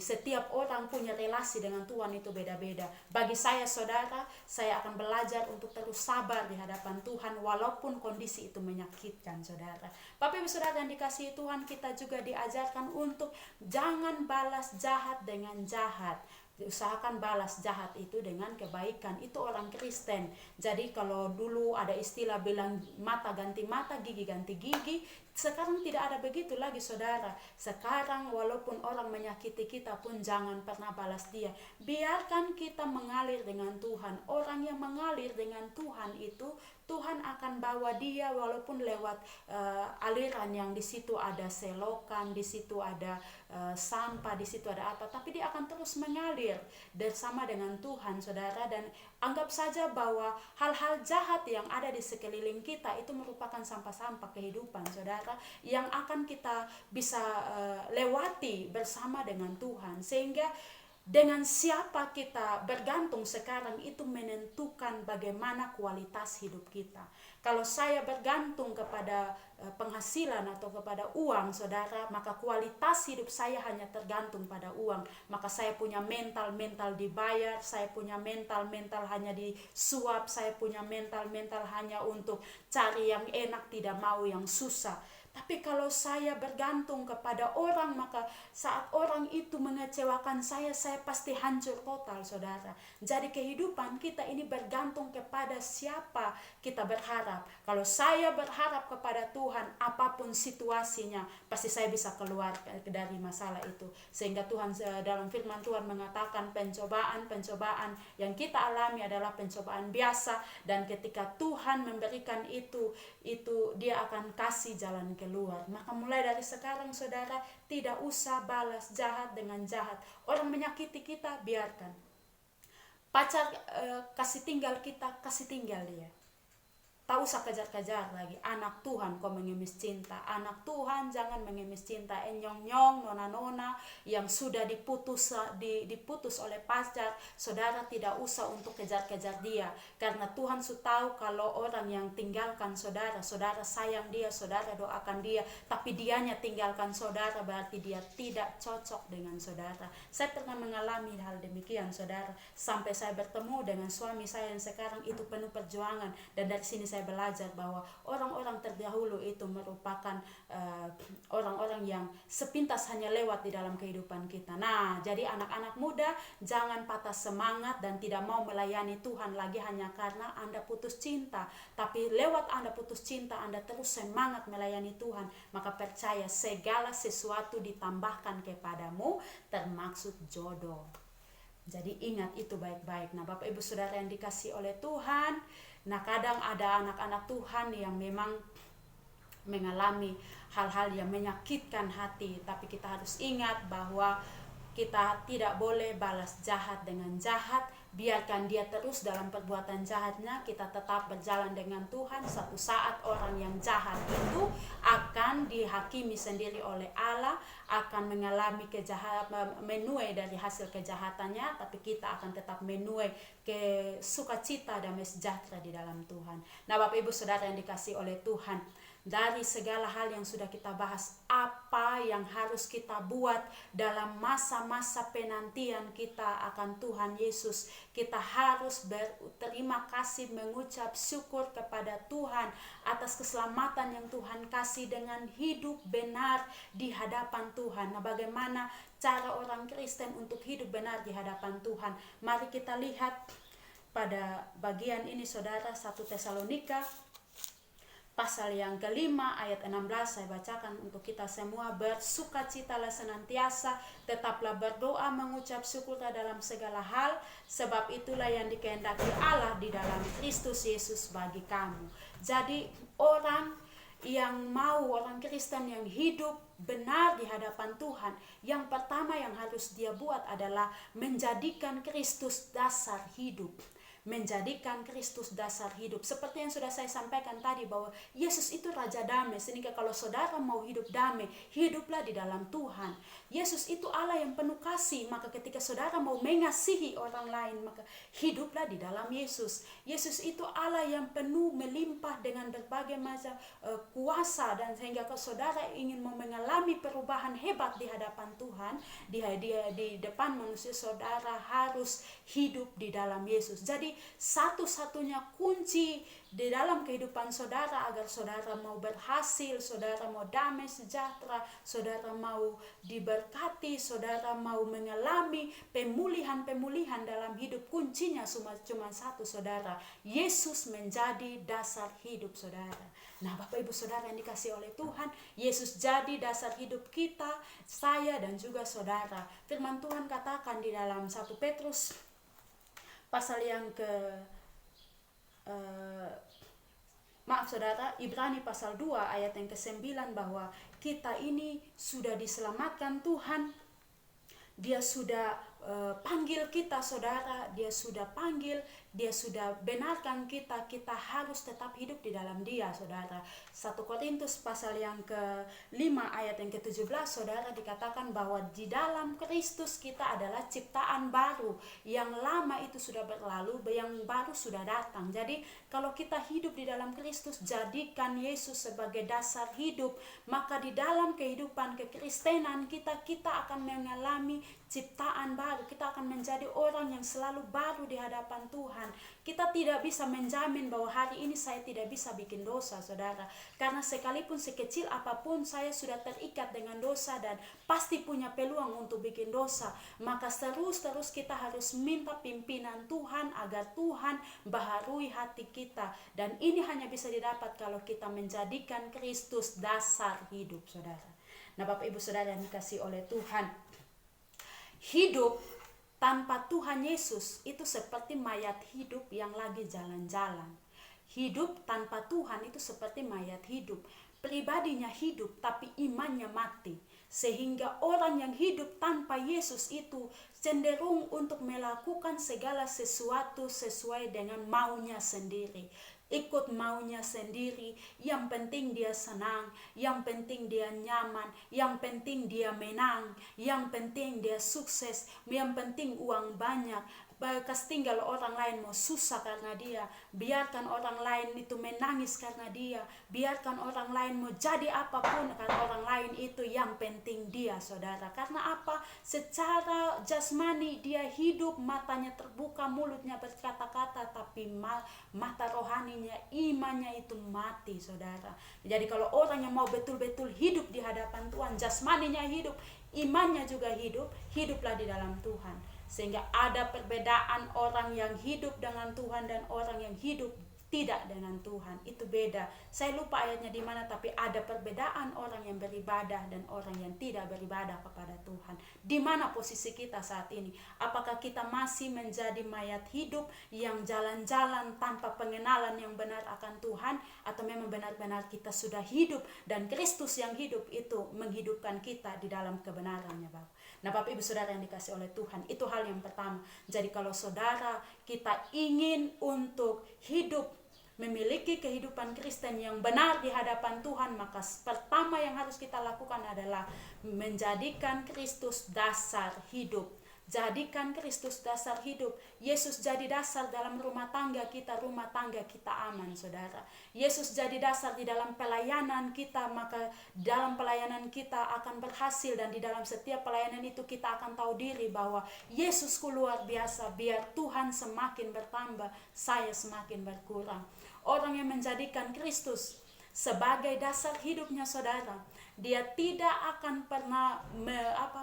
setiap orang punya relasi dengan Tuhan itu beda-beda. Bagi saya, saudara, saya akan belajar untuk terus sabar di hadapan Tuhan, walaupun kondisi itu menyakitkan, saudara. Bapak Ibu Saudara yang dikasihi Tuhan, kita juga diajarkan untuk jangan balas jahat dengan jahat. Usahakan balas jahat itu dengan kebaikan. Itu orang Kristen. Jadi kalau dulu ada istilah bilang mata ganti mata, gigi ganti gigi, sekarang tidak ada begitu lagi, saudara. Sekarang walaupun orang menyakiti kita pun jangan pernah balas dia. Biarkan kita mengalir dengan Tuhan. Orang yang mengalir dengan Tuhan itu, Tuhan akan bawa dia walaupun lewat aliran yang di situ ada selokan, di situ ada sampah, di situ ada apa, tapi dia akan terus mengalir bersama dengan Tuhan, saudara. Dan anggap saja bahwa hal-hal jahat yang ada di sekeliling kita itu merupakan sampah-sampah kehidupan, saudara, yang akan kita bisa lewati bersama dengan Tuhan. Sehingga dengan siapa kita bergantung sekarang itu menentukan bagaimana kualitas hidup kita. Kalau saya bergantung kepada penghasilan atau kepada uang, saudara, maka kualitas hidup saya hanya tergantung pada uang. Maka saya punya mental dibayar, saya punya mental hanya disuap, saya punya mental hanya untuk cari yang enak, tidak mau yang susah. Tapi kalau saya bergantung kepada orang, maka saat orang itu mengecewakan saya pasti hancur total, saudara. Jadi kehidupan kita ini bergantung kepada siapa kita berharap. Kalau saya berharap kepada Tuhan, apapun situasinya, pasti saya bisa keluar dari masalah itu. Sehingga Tuhan dalam firman Tuhan mengatakan pencobaan yang kita alami adalah pencobaan biasa. Dan ketika Tuhan memberikan itu dia akan kasih jalan keluar. Maka mulai dari sekarang, saudara, tidak usah balas jahat dengan jahat. Orang menyakiti kita, biarkan. Pacar kasih tinggal kita, kasih tinggal dia. tak usah kejar-kejar lagi. Anak Tuhan kau mengemis cinta. Anak Tuhan jangan mengemis cinta. Nyong-nyong, nona-nona yang sudah diputus oleh pacar, saudara tidak usah untuk kejar-kejar dia. Karena Tuhan sudah tahu kalau orang yang tinggalkan saudara, saudara sayang dia, saudara doakan dia, tapi dianya tinggalkan saudara, berarti dia tidak cocok dengan saudara. Saya pernah mengalami hal demikian, saudara. Sampai saya bertemu dengan suami saya yang sekarang itu penuh perjuangan. Dan dari sini saya belajar bahwa orang-orang terdahulu itu merupakan orang-orang yang sepintas hanya lewat di dalam kehidupan kita. Nah, jadi anak-anak muda jangan patah semangat dan tidak mau melayani Tuhan lagi hanya karena Anda putus cinta. Tapi lewat Anda putus cinta, Anda terus semangat melayani Tuhan, maka percaya segala sesuatu ditambahkan kepadamu, termasuk jodoh. Jadi ingat itu baik-baik. Nah, Bapak Ibu Saudara yang dikasih oleh Tuhan, nah kadang ada anak-anak Tuhan yang memang mengalami hal-hal yang menyakitkan hati, tapi kita harus ingat bahwa kita tidak boleh balas jahat dengan jahat. Biarkan dia terus dalam perbuatan jahatnya, kita tetap berjalan dengan Tuhan. Satu saat orang yang jahat itu akan dihakimi sendiri oleh Allah, akan mengalami kejahatan, menuai dari hasil kejahatannya, tapi kita akan tetap menuai ke sukacita dan sejahtera di dalam Tuhan. Nah, Bapak Ibu Saudara yang dikasih oleh Tuhan, dari segala hal yang sudah kita bahas, apa yang harus kita buat dalam masa-masa penantian kita akan Tuhan Yesus? Kita harus berterima kasih, mengucap syukur kepada Tuhan atas keselamatan yang Tuhan kasih dengan hidup benar di hadapan Tuhan. Nah, bagaimana cara orang Kristen untuk hidup benar di hadapan Tuhan? Mari kita lihat pada bagian ini, saudara, 1 Tesalonika pasal yang kelima ayat 16, saya bacakan untuk kita semua. Bersukacitalah senantiasa, tetaplah berdoa, mengucap syukur dalam segala hal, sebab itulah yang dikehendaki Allah di dalam Kristus Yesus bagi kamu. Jadi orang Kristen yang hidup benar di hadapan Tuhan, yang pertama yang harus dia buat adalah menjadikan Kristus dasar hidup. Menjadikan Kristus dasar hidup. Seperti yang sudah saya sampaikan tadi, bahwa Yesus itu Raja Damai. Sehingga kalau saudara mau hidup damai, hiduplah di dalam Tuhan. Yesus itu Allah yang penuh kasih. Maka ketika saudara mau mengasihi orang lain, maka hiduplah di dalam Yesus. Yesus itu Allah yang penuh melimpah dengan berbagai macam kuasa. Dan sehingga kalau saudara ingin mengalami perubahan hebat di hadapan Tuhan, di depan manusia, saudara harus hidup di dalam Yesus. Jadi satu-satunya kunci di dalam kehidupan saudara agar saudara mau berhasil, saudara mau damai sejahtera, saudara mau diberkati, saudara mau mengalami pemulihan dalam hidup, kuncinya cuma satu, saudara. Yesus menjadi dasar hidup saudara. Nah, Bapak Ibu Saudara yang dikasih oleh Tuhan, Yesus jadi dasar hidup kita, saya dan juga saudara. Firman Tuhan katakan di dalam 1 Petrus pasal yang Ibrani pasal 2 ayat yang ke-9, bahwa kita ini sudah diselamatkan Tuhan. Dia sudah panggil kita, saudara. Dia sudah panggil, dia sudah benarkan kita. Kita harus tetap hidup di dalam dia, saudara. 1 Korintus pasal yang ke-5 ayat yang ke-17, saudara, dikatakan bahwa di dalam Kristus kita adalah ciptaan baru. Yang lama itu sudah berlalu, yang baru sudah datang. Jadi kalau kita hidup di dalam Kristus, jadikan Yesus sebagai dasar hidup, maka di dalam kehidupan kekristenan kita akan mengalami ciptaan baru. Kita akan menjadi orang yang selalu baru di hadapan Tuhan. Kita tidak bisa menjamin bahwa hari ini saya tidak bisa bikin dosa, saudara. Karena sekalipun sekecil apapun saya sudah terikat dengan dosa dan pasti punya peluang untuk bikin dosa. Maka terus kita harus minta pimpinan Tuhan agar Tuhan baharui hati kita. Dan ini hanya bisa didapat kalau kita menjadikan Kristus dasar hidup, saudara. Nah, Bapak Ibu Saudara yang dikasih oleh Tuhan, hidup tanpa Tuhan Yesus itu seperti mayat hidup yang lagi jalan-jalan. Hidup tanpa Tuhan itu seperti mayat hidup. Pribadinya hidup tapi imannya mati. Sehingga orang yang hidup tanpa Yesus itu cenderung untuk melakukan segala sesuatu sesuai dengan maunya sendiri. Ikut maunya sendiri, yang penting dia senang, yang penting dia nyaman, yang penting dia menang, yang penting dia sukses, yang penting uang banyak. Bekas tinggal orang lain mau susah karena dia, biarkan orang lain itu menangis karena dia, biarkan orang lain mau jadi apapun karena orang lain itu, yang penting dia, saudara. Karena apa? Secara jasmani dia hidup, matanya terbuka, mulutnya berkata-kata, tapi mata rohaninya, imannya itu mati, saudara. Jadi kalau orang yang mau betul-betul hidup di hadapan Tuhan, jasmaninya hidup, imannya juga hidup, hiduplah di dalam Tuhan. Sehingga ada perbedaan orang yang hidup dengan Tuhan dan orang yang hidup tidak dengan Tuhan. Itu beda. Saya lupa ayatnya di mana, tapi ada perbedaan orang yang beribadah dan orang yang tidak beribadah kepada Tuhan. Di mana posisi kita saat ini? Apakah kita masih menjadi mayat hidup yang jalan-jalan tanpa pengenalan yang benar akan Tuhan, atau memang benar-benar kita sudah hidup dan Kristus yang hidup itu menghidupkan kita di dalam kebenarannya, Bapak? Nah, Bapak Ibu Saudara yang dikasih oleh Tuhan, itu hal yang pertama. Jadi kalau saudara kita ingin untuk hidup, memiliki kehidupan Kristen yang benar di hadapan Tuhan, maka pertama yang harus kita lakukan adalah menjadikan Kristus dasar hidup. Jadikan Kristus dasar hidup. Yesus jadi dasar dalam rumah tangga kita aman, saudara. Yesus jadi dasar di dalam pelayanan kita, maka dalam pelayanan kita akan berhasil, dan di dalam setiap pelayanan itu kita akan tahu diri bahwa Yesusku luar biasa, biar Tuhan semakin bertambah, saya semakin berkurang. Orang yang menjadikan Kristus sebagai dasar hidupnya, saudara, dia tidak akan pernah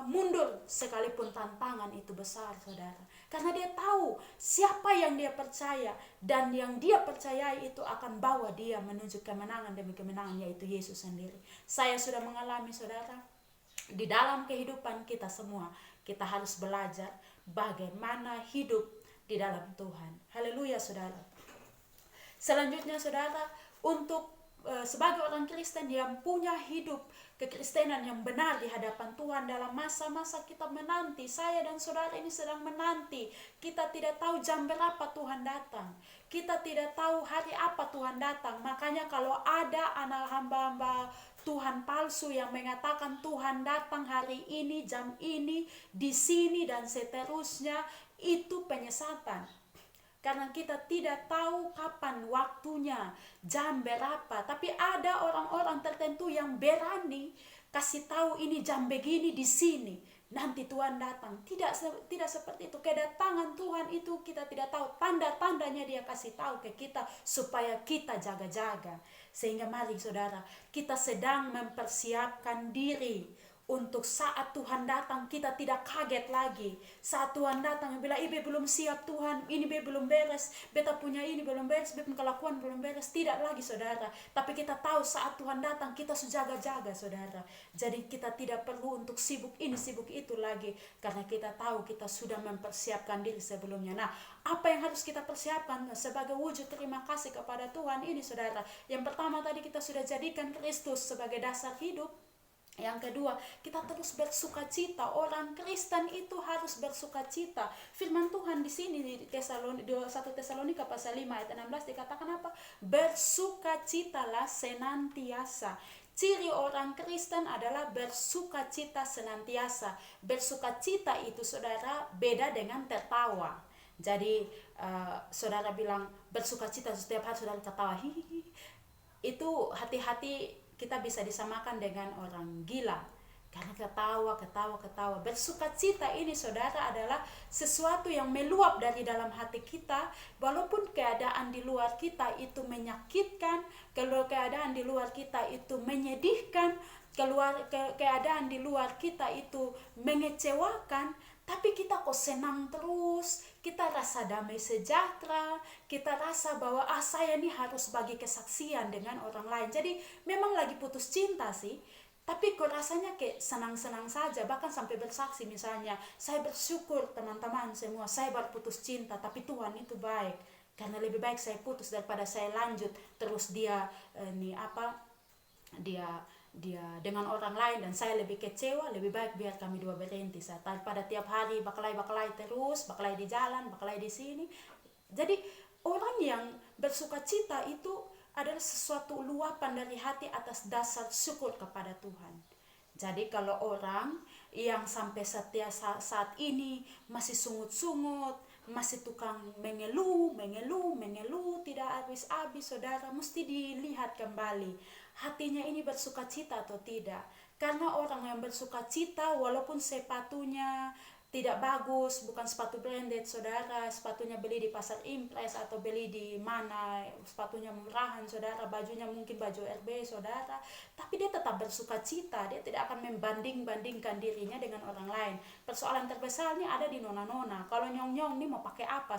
mundur sekalipun tantangan itu besar, saudara. Karena dia tahu siapa yang dia percaya, dan yang dia percayai itu akan bawa dia menuju kemenangan demi kemenangan, yaitu Yesus sendiri. Saya sudah mengalami, saudara, di dalam kehidupan kita semua, kita harus belajar bagaimana hidup di dalam Tuhan. Haleluya, saudara. Selanjutnya, saudara, untuk sebagai orang Kristen yang punya hidup kekristenan yang benar di hadapan Tuhan, dalam masa-masa kita menanti, saya dan saudara ini sedang menanti, kita tidak tahu jam berapa Tuhan datang, kita tidak tahu hari apa Tuhan datang. Makanya kalau ada anak hamba-hamba Tuhan palsu yang mengatakan Tuhan datang hari ini, jam ini, di sini, dan seterusnya, itu penyesatan. Karena kita tidak tahu kapan waktunya, jam berapa. Tapi ada orang-orang tertentu yang berani kasih tahu ini jam begini di sini, nanti Tuhan datang. Tidak seperti itu. Kedatangan Tuhan itu kita tidak tahu. Tanda-tandanya dia kasih tahu ke kita supaya kita jaga-jaga. Sehingga mari, saudara, kita sedang mempersiapkan diri untuk saat Tuhan datang, kita tidak kaget lagi. Saat Tuhan datang, bilang, ibe belum siap Tuhan, ini be belum beres, beta punya ini belum beres, beta kelakuan belum beres. Tidak lagi, saudara. Tapi kita tahu saat Tuhan datang, kita sudah jaga-jaga, saudara. Jadi kita tidak perlu untuk sibuk ini, sibuk itu lagi, karena kita tahu kita sudah mempersiapkan diri sebelumnya. Nah, apa yang harus kita persiapkan sebagai wujud terima kasih kepada Tuhan ini, saudara? Yang pertama tadi, kita sudah jadikan Kristus sebagai dasar hidup. Yang kedua, kita terus bersuka cita. Orang Kristen itu harus bersuka cita. Firman Tuhan di sini di 1 Tesalonika pasal 5 ayat 16 dikatakan apa? Bersukacitalah senantiasa. Ciri orang Kristen adalah bersuka cita senantiasa. Bersuka cita itu, saudara, beda dengan tertawa. Jadi saudara bilang bersuka cita setiap hari, saudara tertawa, hihihi, itu hati-hati kita bisa disamakan dengan orang gila, karena ketawa. Bersukacita ini, saudara, adalah sesuatu yang meluap dari dalam hati kita, walaupun keadaan di luar kita itu menyakitkan, kalau keadaan di luar kita itu menyedihkan, keadaan di luar kita itu mengecewakan, tapi kita kok senang terus, kita rasa damai sejahtera, kita rasa bahwa saya ini harus bagi kesaksian dengan orang lain. Jadi memang lagi putus cinta sih, tapi kok rasanya kayak senang-senang saja, bahkan sampai bersaksi misalnya, saya bersyukur teman-teman semua, saya baru putus cinta, tapi Tuhan itu baik. karena lebih baik saya putus daripada saya lanjut terus dia dia dengan orang lain dan saya lebih kecewa. Lebih baik biar kami dua berhenti daripada tiap hari baklai terus, baklai di jalan, baklai di sini. Jadi orang yang bersuka cita itu adalah sesuatu luapan dari hati atas dasar syukur kepada Tuhan. Jadi kalau orang yang sampai saat ini masih sungut-sungut, masih tukang mengeluh, tidak habis-habis, saudara, mesti dilihat kembali hatinya ini bersuka cita atau tidak. Karena orang yang bersuka cita walaupun sepatunya tidak bagus, bukan sepatu branded, saudara, sepatunya beli di pasar impres atau beli di mana, sepatunya murahan, saudara, bajunya mungkin baju RB, saudara, tapi dia tetap bersuka cita. Dia tidak akan membanding-bandingkan dirinya dengan orang lain. Persoalan terbesarnya ada di nona-nona. Kalau nyong-nyong ini mau pakai apa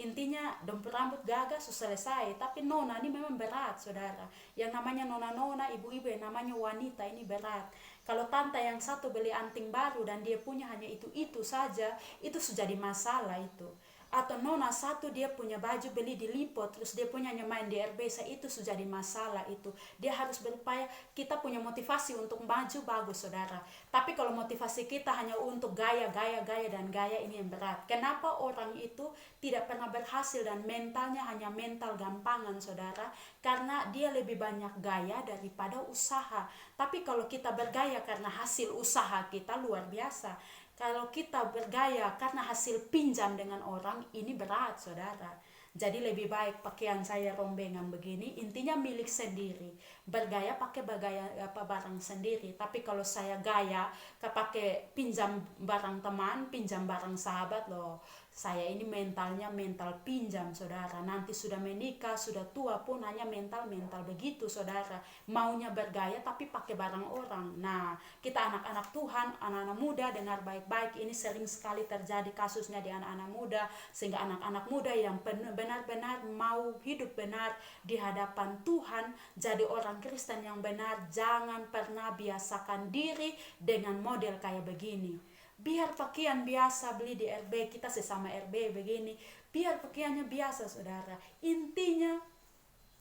intinya dompet rambut gagah selesai. Tapi nona ini memang berat, saudara. Yang namanya nona-nona, ibu-ibu yang namanya wanita ini berat. Kalau tante yang satu beli anting baru dan dia punya hanya itu saja, itu sudah jadi masalah itu. Atau nona satu dia punya baju beli di Lipo, terus dia punya main di RBC, itu sudah jadi masalah itu. Dia harus berupaya, kita punya motivasi untuk maju, bagus, saudara. Tapi kalau motivasi kita hanya untuk gaya, dan gaya, ini yang berat. Kenapa orang itu tidak pernah berhasil dan mentalnya hanya mental gampangan, saudara? Karena dia lebih banyak gaya daripada usaha. Tapi kalau kita bergaya karena hasil usaha kita luar biasa. Kalau kita bergaya karena hasil pinjam dengan orang, ini berat, saudara. Jadi lebih baik pakaian saya rombengan begini, intinya milik sendiri. Bergaya pakai barang sendiri. Tapi kalau saya gaya, pakai pinjam barang teman, pinjam barang sahabat, loh. Saya ini mentalnya mental pinjam, saudara. Nanti sudah menikah, sudah tua pun hanya mental begitu, saudara. Maunya bergaya tapi pakai barang orang. Nah, kita anak-anak Tuhan, anak-anak muda, dengar baik-baik. Ini sering sekali terjadi kasusnya di anak-anak muda. Sehingga anak-anak muda yang benar-benar mau hidup benar di hadapan Tuhan, jadi orang Kristen yang benar, jangan pernah biasakan diri dengan model kayak begini. Biar pakaian biasa beli di RB, kita sesama RB begini, biar pakaiannya biasa, saudara. Intinya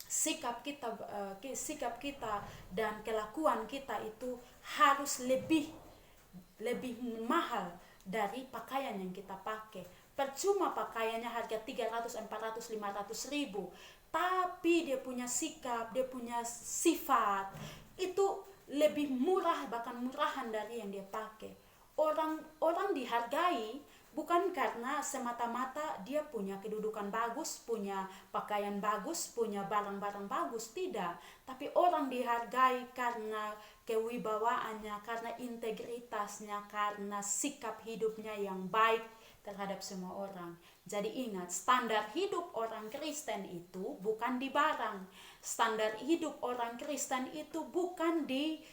sikap kita dan kelakuan kita itu harus lebih mahal dari pakaian yang kita pakai. Percuma pakaiannya harga 300, 400, 500 ribu, tapi dia punya sikap, dia punya sifat itu lebih murah, bahkan murahan dari yang dia pakai. Orang dihargai bukan karena semata-mata dia punya kedudukan bagus, punya pakaian bagus, punya barang-barang bagus, tidak. Tapi orang dihargai karena kewibawaannya, karena integritasnya, karena sikap hidupnya yang baik terhadap semua orang. Jadi ingat, standar hidup orang Kristen itu bukan di barang. Standar hidup orang Kristen itu bukan di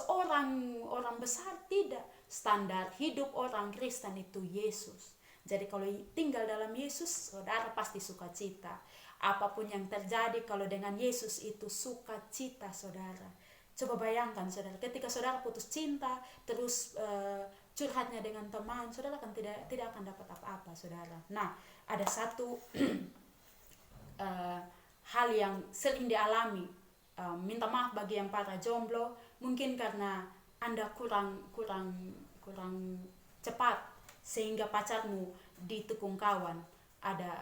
orang besar, tidak. Standar hidup orang Kristen itu Yesus. Jadi kalau tinggal dalam Yesus, saudara pasti sukacita. Apapun yang terjadi, kalau dengan Yesus itu sukacita, saudara. Coba bayangkan, saudara, ketika saudara putus cinta, terus curhatnya dengan teman, saudara kan tidak akan dapat apa-apa, saudara. Nah, ada satu hal yang sering dialami, minta maaf bagi yang para jomblo, mungkin karena Anda kurang cepat sehingga pacarmu ditikung kawan. Ada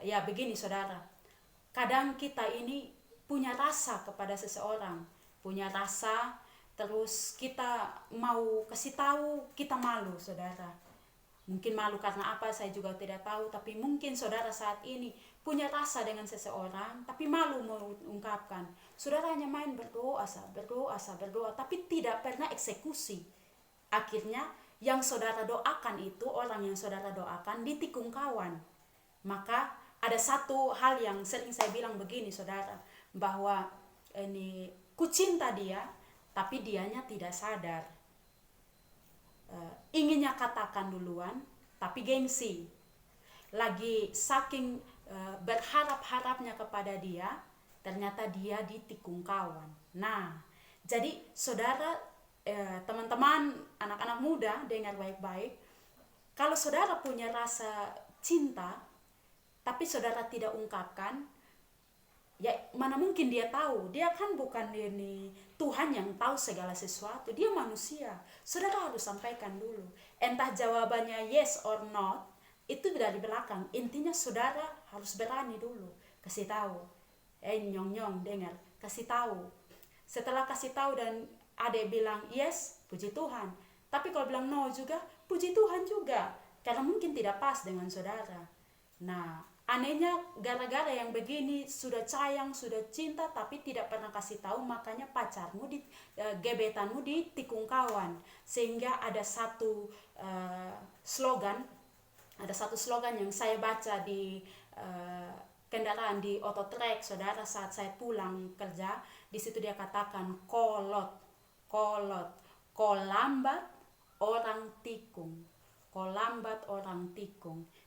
ya begini, saudara, kadang kita ini punya rasa kepada seseorang, punya rasa, terus kita mau kasih tahu, kita malu, saudara. Mungkin malu karena apa, saya juga tidak tahu. Tapi mungkin saudara saat ini punya rasa dengan seseorang, tapi malu mau ungkapkan. Saudara hanya main berdoa, tapi tidak pernah eksekusi. Akhirnya yang saudara doakan itu, orang yang saudara doakan ditikung kawan. Maka ada satu hal yang sering saya bilang begini, saudara, bahwa ini ku cinta dia, tapi dianya tidak sadar. Inginnya katakan duluan, tapi gengsi. Lagi saking berharap-harapnya kepada dia, ternyata dia ditikung kawan. Nah, jadi saudara, teman-teman, anak-anak muda, dengar baik-baik. Kalau saudara punya rasa cinta, tapi saudara tidak ungkapkan, ya mana mungkin dia tahu? Dia kan bukan ini Tuhan yang tahu segala sesuatu, dia manusia. Saudara harus sampaikan dulu. Entah jawabannya yes or not, itu dari belakang. Intinya saudara harus berani dulu kasih tahu. Nyong dengar, kasih tahu. Setelah kasih tahu dan adek bilang yes, puji Tuhan. Tapi kalau bilang no juga, puji Tuhan juga. Karena mungkin tidak pas dengan saudara. Nah, anehnya gara-gara yang begini, sudah sayang, sudah cinta, tapi tidak pernah kasih tahu, makanya pacarmu gebetanmu ditikung kawan. Sehingga ada satu slogan yang saya baca di kendaraan di Autotrek, saudara, saat saya pulang kerja. Di situ dia katakan kolot, kol lambat orang tikung,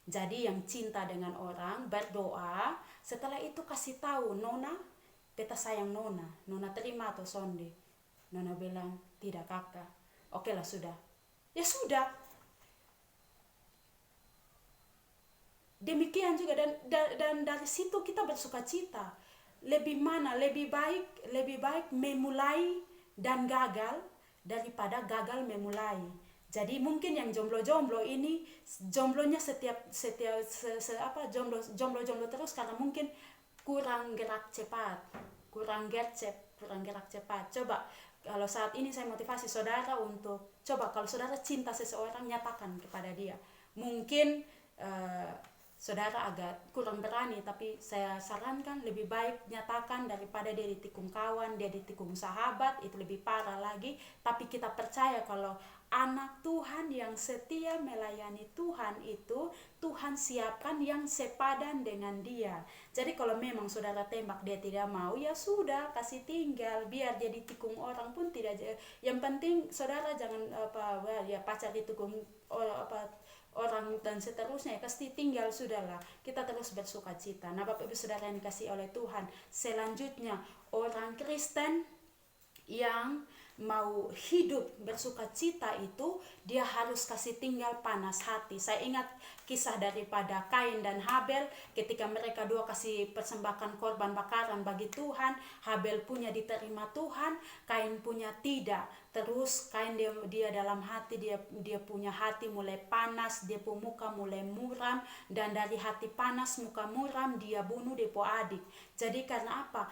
Jadi yang cinta dengan orang berdoa, setelah itu kasih tahu, Nona, beta sayang Nona terima atau sonde. Nona bilang tidak kakak. Oke lah, sudah, ya sudah. Demikian juga, dan dari situ kita bersuka cita. Lebih baik memulai dan gagal daripada gagal memulai. Jadi mungkin yang jomblo ini jomblonya jomblo terus karena mungkin kurang gerak cepat. Coba kalau saat ini saya motivasi saudara untuk coba, kalau saudara cinta seseorang, nyatakan kepada dia. Mungkin saudara agak kurang berani, tapi saya sarankan lebih baik nyatakan daripada dia ditikung kawan, dia ditikung sahabat, itu lebih parah lagi. Tapi kita percaya kalau anak Tuhan yang setia melayani Tuhan itu, Tuhan siapkan yang sepadan dengan dia. Jadi kalau memang saudara tembak dia tidak mau, ya sudah, kasih tinggal, biar dia ditikung orang pun tidak. Yang penting saudara jangan pacar ditikung orang dan seterusnya, pasti tinggal, sudahlah, kita terus bersuka cita. Nah, Bapak Ibu Saudara yang dikasih oleh Tuhan, selanjutnya orang Kristen yang mau hidup bersuka cita itu, dia harus kasih tinggal panas hati. Saya ingat kisah daripada Kain dan Habel, ketika mereka dua kasih persembahkan korban bakaran bagi Tuhan. Habel punya diterima Tuhan, Kain punya tidak. Terus Kain dia dalam hati, dia punya hati mulai panas, dia punya muka mulai muram, dan dari hati panas muka muram dia bunuh dia adik. Jadi karena apa?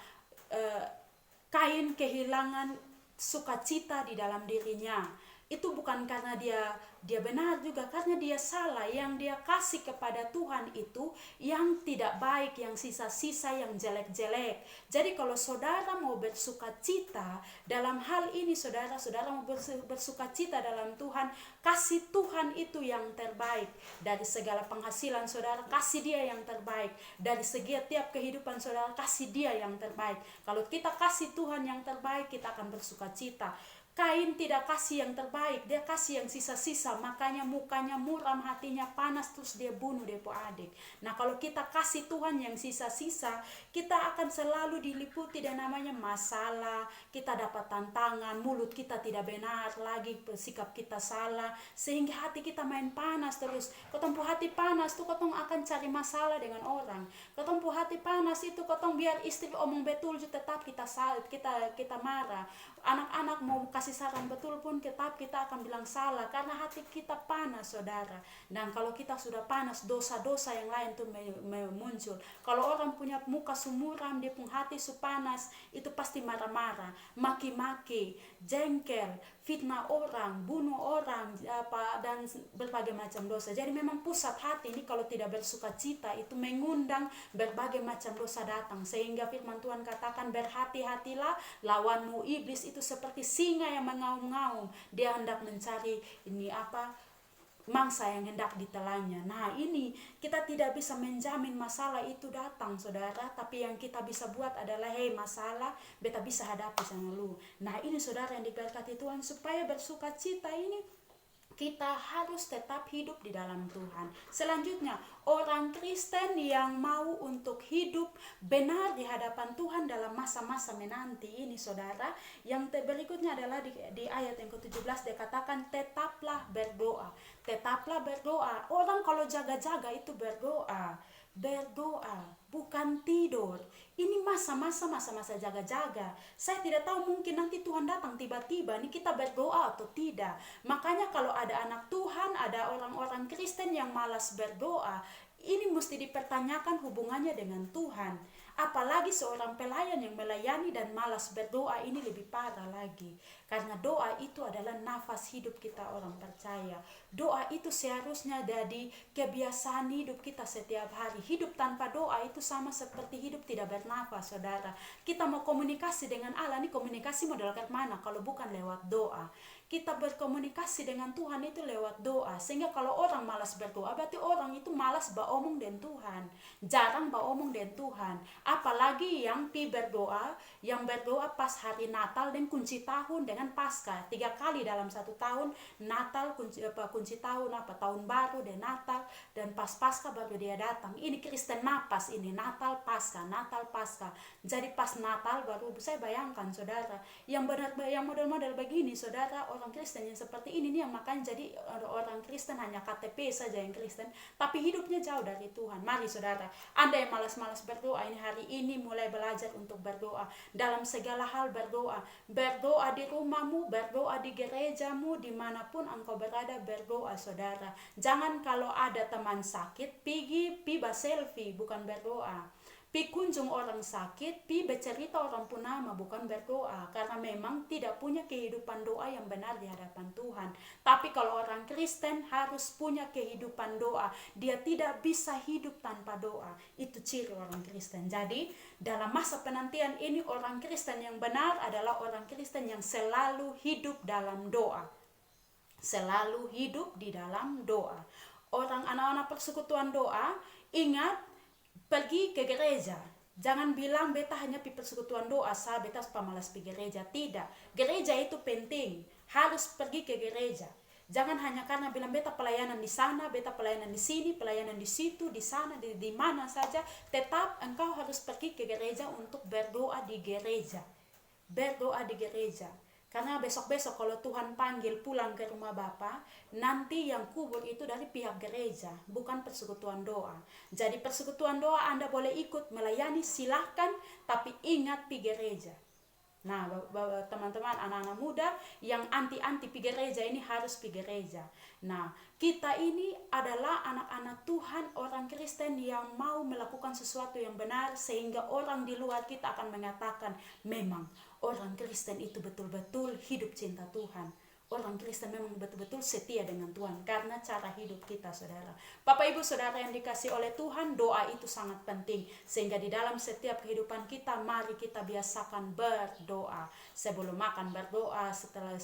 Kain kehilangan sukacita di dalam dirinya. Itu bukan karena dia benar juga, karena dia salah. Yang dia kasih kepada Tuhan itu yang tidak baik, yang sisa-sisa, yang jelek-jelek. Jadi kalau saudara mau bersuka cita dalam hal ini, saudara mau bersuka cita dalam Tuhan, kasih Tuhan itu yang terbaik. Dari segala penghasilan saudara, kasih dia yang terbaik. Dari segi tiap kehidupan saudara, kasih dia yang terbaik. Kalau kita kasih Tuhan yang terbaik, kita akan bersuka cita. Kain tidak kasih yang terbaik, dia kasih yang sisa-sisa, makanya mukanya muram, hatinya panas, terus dia bunuh dia adik. Nah, kalau kita kasih Tuhan yang sisa-sisa, kita akan selalu diliputi dan namanya masalah, kita dapat tantangan, mulut kita tidak benar lagi, sikap kita salah, sehingga hati kita main panas terus. Ketempuh hati panas tuh ketong akan cari masalah dengan orang. Ketempuh hati panas itu ketong biar istri omong betul tetap kita marah. Anak-anak mau kasih saran betul pun tetap kita akan bilang salah, karena hati kita panas, saudara. Dan kalau kita sudah panas, dosa-dosa yang lain tuh muncul. Kalau orang punya muka sumuram, dia pun hati panas, itu pasti marah-marah, maki-maki, jengkel, fitnah orang, bunuh orang, dan berbagai macam dosa. Jadi memang pusat hati ini kalau tidak bersuka cita itu mengundang berbagai macam dosa datang. Sehingga firman Tuhan katakan, berhati-hatilah, lawanmu iblis itu seperti singa yang mengaum-ngaum. Dia hendak mencari mangsa yang hendak ditelannya. Nah, ini kita tidak bisa menjamin masalah itu datang, saudara. Tapi yang kita bisa buat adalah, masalah beta bisa hadapi sama lu. Nah, ini saudara yang diberkati Tuhan, supaya bersuka cita ini kita harus tetap hidup di dalam Tuhan. Selanjutnya, orang Kristen yang mau untuk hidup benar di hadapan Tuhan dalam masa-masa menanti ini, saudara. Yang berikutnya adalah di ayat yang ke-17 dikatakan, tetaplah berdoa. Tetaplah berdoa. Orang kalau jaga-jaga itu berdoa. berdoa, bukan tidur. Ini masa-masa jaga-jaga. Saya tidak tahu, mungkin nanti Tuhan datang tiba-tiba, ini kita berdoa atau tidak. Makanya kalau ada anak Tuhan, ada orang-orang Kristen yang malas berdoa, ini mesti dipertanyakan hubungannya dengan Tuhan. Apalagi seorang pelayan yang melayani dan malas berdoa, ini lebih parah lagi. Karena doa itu adalah nafas hidup kita orang percaya. Doa itu seharusnya jadi kebiasaan hidup kita setiap hari. Hidup tanpa doa itu sama seperti hidup tidak bernafas, saudara. Kita mau komunikasi dengan Allah, ini komunikasi model mana kalau bukan lewat doa. Kita berkomunikasi dengan Tuhan itu lewat doa. Sehingga kalau orang malas berdoa, berarti orang itu malas beromong dengan Tuhan, jarang beromong dengan Tuhan. Apalagi yang berdoa, yang berdoa pas hari Natal dan kunci tahun dengan Paskah, 3 kali dalam 1 tahun. Natal, kunci tahun, tahun baru dan Natal, dan pas Paskah baru dia datang. Ini Kristen napas, ini Natal Paskah, Natal Paskah. Jadi pas Natal baru saya bayangkan, saudara, yang benar, yang model-model begini, saudara, orang Kristen yang seperti ini nih, yang makanya jadi orang Kristen hanya KTP saja yang Kristen, tapi hidupnya jauh dari Tuhan. Mari saudara, Anda yang malas-malas berdoa, ini hari ini mulai belajar untuk berdoa. Dalam segala hal berdoa. Berdoa di rumahmu, berdoa di gerejamu, dimanapun engkau berada, berdoa saudara. Jangan kalau ada teman sakit, pergi selfie, bukan berdoa. Pi kunjung orang sakit, pi bercerita orang punama, bukan berdoa. Karena memang tidak punya kehidupan doa yang benar di hadapan Tuhan. Tapi kalau orang Kristen harus punya kehidupan doa. Dia tidak bisa hidup tanpa doa. Itu ciri orang Kristen. Jadi dalam masa penantian ini, orang Kristen yang benar adalah orang Kristen yang selalu hidup dalam doa. Selalu hidup di dalam doa. Orang anak-anak persekutuan doa, ingat, pergi ke gereja. Jangan bilang beta hanya pi persekutuan doa, beta pamalas pi gereja. Tidak. Gereja itu penting. Harus pergi ke gereja. Jangan hanya karena bilang beta pelayanan di sana, beta pelayanan di sini, pelayanan di situ, di sana, di mana saja. Tetap engkau harus pergi ke gereja untuk berdoa di gereja. Berdoa di gereja. Karena besok-besok kalau Tuhan panggil pulang ke rumah Bapa, nanti yang kubur itu dari pihak gereja, bukan persekutuan doa. Jadi persekutuan doa Anda boleh ikut melayani, silahkan, tapi ingat pi gereja. Nah, teman-teman, anak-anak muda yang anti-anti pi gereja ini harus pi gereja. Nah, kita ini adalah anak-anak Tuhan, orang Kristen yang mau melakukan sesuatu yang benar, sehingga orang di luar kita akan mengatakan, memang orang Kristen itu betul-betul hidup cinta Tuhan. Orang Kristen memang betul-betul setia dengan Tuhan karena cara hidup kita, saudara. Bapak Ibu Saudara yang dikasih oleh Tuhan, doa itu sangat penting. Sehingga di dalam setiap kehidupan kita, mari kita biasakan berdoa. Sebelum makan berdoa, setelah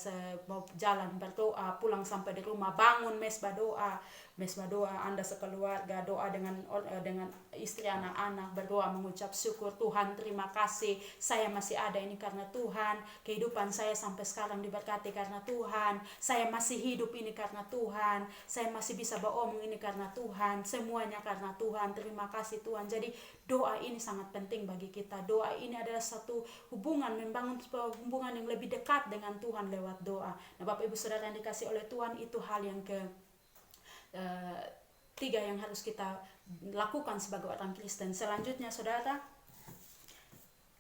jalan berdoa, pulang sampai di rumah bangun mesbah doa. Mesbah doa, Anda sekeluarga doa dengan istri, anak-anak, berdoa mengucap syukur. Tuhan, terima kasih, saya masih ada ini karena Tuhan. Kehidupan saya sampai sekarang diberkati karena Tuhan. Saya masih hidup ini karena Tuhan. Saya masih bisa beromong ini karena Tuhan. Semuanya karena Tuhan. Terima kasih Tuhan. Jadi doa ini sangat penting bagi kita. Doa ini adalah satu hubungan, membangun hubungan yang lebih dekat dengan Tuhan lewat doa. Nah, Bapak Ibu Saudara yang dikasih oleh Tuhan, itu hal yang tiga yang harus kita lakukan sebagai orang Kristen. Selanjutnya saudara,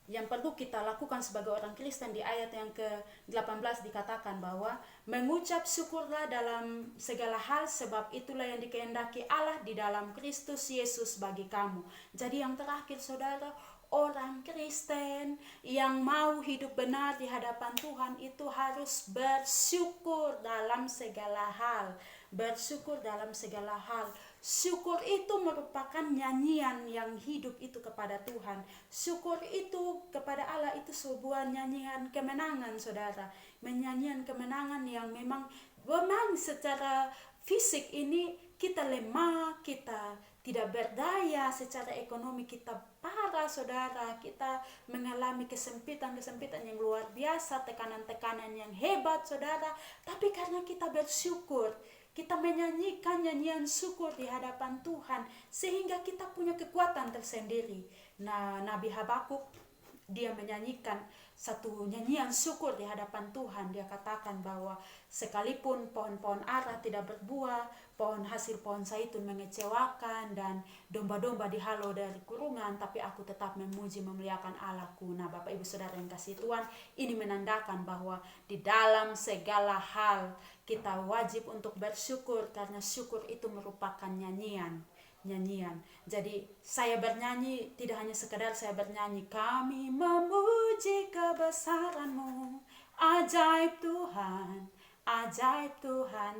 yang perlu kita lakukan sebagai orang Kristen, di ayat yang ke-18 dikatakan bahwa mengucap syukurlah dalam segala hal, sebab itulah yang dikehendaki Allah di dalam Kristus Yesus bagi kamu. Jadi yang terakhir saudara, orang Kristen yang mau hidup benar di hadapan Tuhan itu harus bersyukur dalam segala hal. Bersyukur dalam segala hal. Syukur itu merupakan nyanyian yang hidup itu kepada Tuhan. Syukur itu kepada Allah itu sebuah nyanyian kemenangan, saudara. Nyanyian kemenangan yang memang secara fisik ini kita lemah, kita tidak berdaya, secara ekonomi kita parah, saudara. Kita mengalami kesempitan-kesempitan yang luar biasa, tekanan-tekanan yang hebat, saudara. Tapi karena kita bersyukur, kita menyanyikan nyanyian syukur di hadapan Tuhan, sehingga kita punya kekuatan tersendiri. Nah, Nabi Habakuk dia menyanyikan satu nyanyian syukur di hadapan Tuhan. Dia katakan bahwa sekalipun pohon-pohon ara tidak berbuah, hasil pohon zaitun mengecewakan, dan domba-domba dihalau dari kurungan, tapi aku tetap memuji memuliakan Allahku. Nah, Bapak Ibu Saudara yang kasih Tuhan, ini menandakan bahwa di dalam segala hal kita wajib untuk bersyukur, karena syukur itu merupakan nyanyian. Jadi saya bernyanyi tidak hanya sekedar saya bernyanyi, kami memuji kebesaran-Mu, ajaib Tuhan.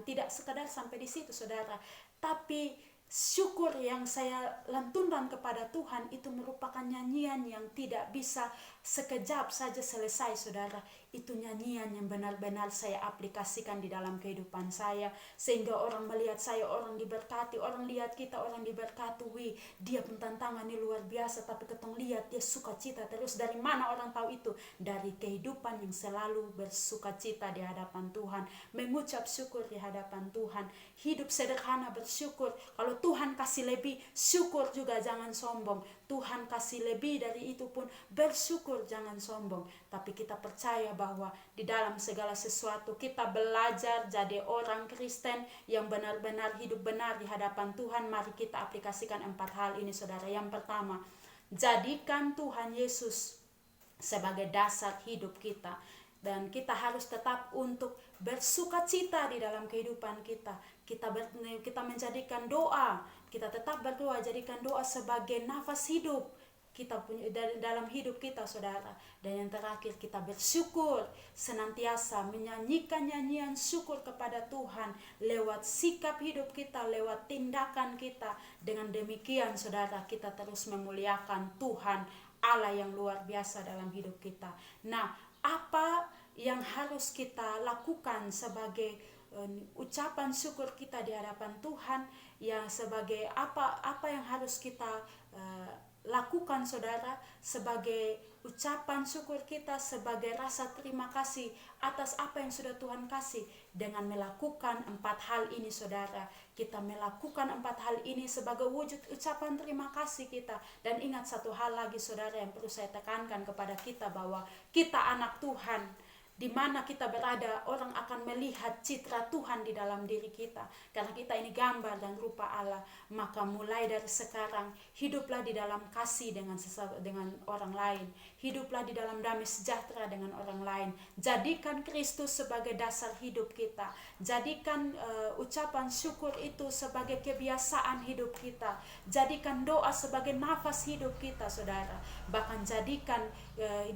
Tidak sekedar sampai di situ saudara, tapi syukur yang saya lantunkan kepada Tuhan itu merupakan nyanyian yang tidak bisa sekejap saja selesai saudara. Itu nyanyian yang benar-benar saya aplikasikan di dalam kehidupan saya, sehingga orang melihat saya, orang diberkati, orang lihat kita, orang diberkati. Wih, dia pentantangan ini luar biasa, tapi ketong lihat dia sukacita terus. Dari mana orang tahu itu? Dari kehidupan yang selalu bersukacita di hadapan Tuhan, mengucap syukur di hadapan Tuhan, hidup sederhana bersyukur. Kalau Tuhan kasih lebih, syukur juga, jangan sombong. Tuhan kasih lebih dari itu pun bersyukur, jangan sombong. Tapi kita percaya bahwa di dalam segala sesuatu kita belajar jadi orang Kristen yang benar-benar hidup benar di hadapan Tuhan. Mari kita aplikasikan 4 hal ini saudara. Yang pertama, jadikan Tuhan Yesus sebagai dasar hidup kita. Dan kita harus tetap untuk bersukacita di dalam kehidupan kita. Kita menjadikan doa, kita tetap berdoa, jadikan doa sebagai nafas hidup kita punya dalam hidup kita saudara. Dan yang terakhir, kita bersyukur, senantiasa menyanyikan nyanyian syukur kepada Tuhan lewat sikap hidup kita, lewat tindakan kita. Dengan demikian saudara, kita terus memuliakan Tuhan Allah yang luar biasa dalam hidup kita. Nah, apa yang harus kita lakukan sebagai ucapan syukur kita di hadapan Tuhan, yang sebagai apa yang harus kita lakukan saudara sebagai ucapan syukur kita, sebagai rasa terima kasih atas apa yang sudah Tuhan kasih? Dengan melakukan 4 hal ini saudara. Kita melakukan 4 hal ini sebagai wujud ucapan terima kasih kita. Dan ingat satu hal lagi saudara yang perlu saya tekankan kepada kita, bahwa kita anak Tuhan. Di mana kita berada, orang akan melihat citra Tuhan di dalam diri kita, karena kita ini gambar dan rupa Allah. Maka mulai dari sekarang, hiduplah di dalam kasih dengan orang lain, hiduplah di dalam damai sejahtera dengan orang lain. Jadikan Kristus sebagai dasar hidup kita, jadikan ucapan syukur itu sebagai kebiasaan hidup kita, jadikan doa sebagai nafas hidup kita saudara. Bahkan jadikan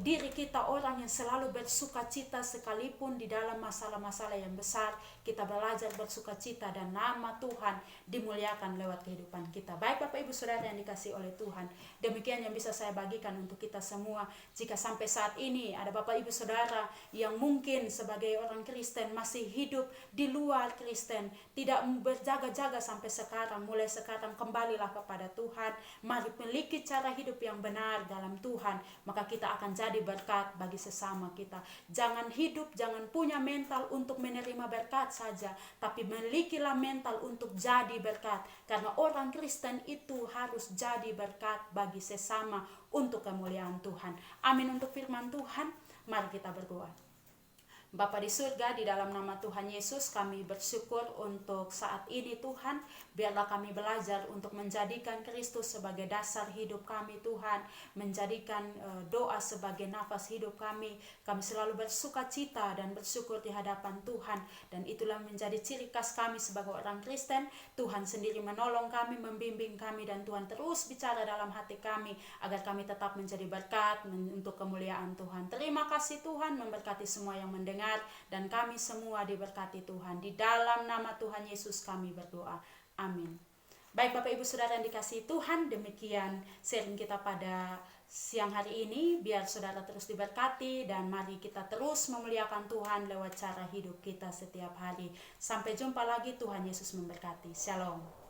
diri kita orang yang selalu bersukacita, sekalipun di dalam masalah-masalah yang besar kita belajar bersukacita, dan nama Tuhan dimuliakan lewat kehidupan kita. Baik Bapak Ibu Saudara yang dikasihi oleh Tuhan, demikian yang bisa saya bagikan untuk kita semua. Jika sampai saat ini ada Bapak Ibu Saudara yang mungkin sebagai orang Kristen masih hidup di luar Kristen, tidak berjaga-jaga sampai sekarang, mulai sekarang kembalilah kepada Tuhan. Mari miliki cara hidup yang benar dalam Tuhan, maka kita akan jadi berkat bagi sesama kita. Jangan punya mental untuk menerima berkat saja, tapi milikilah mental untuk jadi berkat, karena orang Kristen itu harus jadi berkat bagi sesama untuk kemuliaan Tuhan. Amin. Untuk firman Tuhan, mari kita berdoa. Bapa di surga, di dalam nama Tuhan Yesus kami bersyukur untuk saat ini Tuhan. Biarlah kami belajar untuk menjadikan Kristus sebagai dasar hidup kami Tuhan, menjadikan doa sebagai nafas hidup kami. Kami selalu bersukacita dan bersyukur di hadapan Tuhan, dan itulah menjadi ciri khas kami sebagai orang Kristen. Tuhan sendiri menolong kami, membimbing kami, dan Tuhan terus bicara dalam hati kami agar kami tetap menjadi berkat untuk kemuliaan Tuhan. Terima kasih Tuhan, memberkati semua yang mendengar, dan kami semua diberkati Tuhan. Di dalam nama Tuhan Yesus kami berdoa. Amin. Baik Bapak Ibu Saudara yang dikasihi Tuhan, demikian sharing kita pada siang hari ini. Biar saudara terus diberkati, dan mari kita terus memuliakan Tuhan lewat cara hidup kita setiap hari. Sampai jumpa lagi, Tuhan Yesus memberkati. Shalom.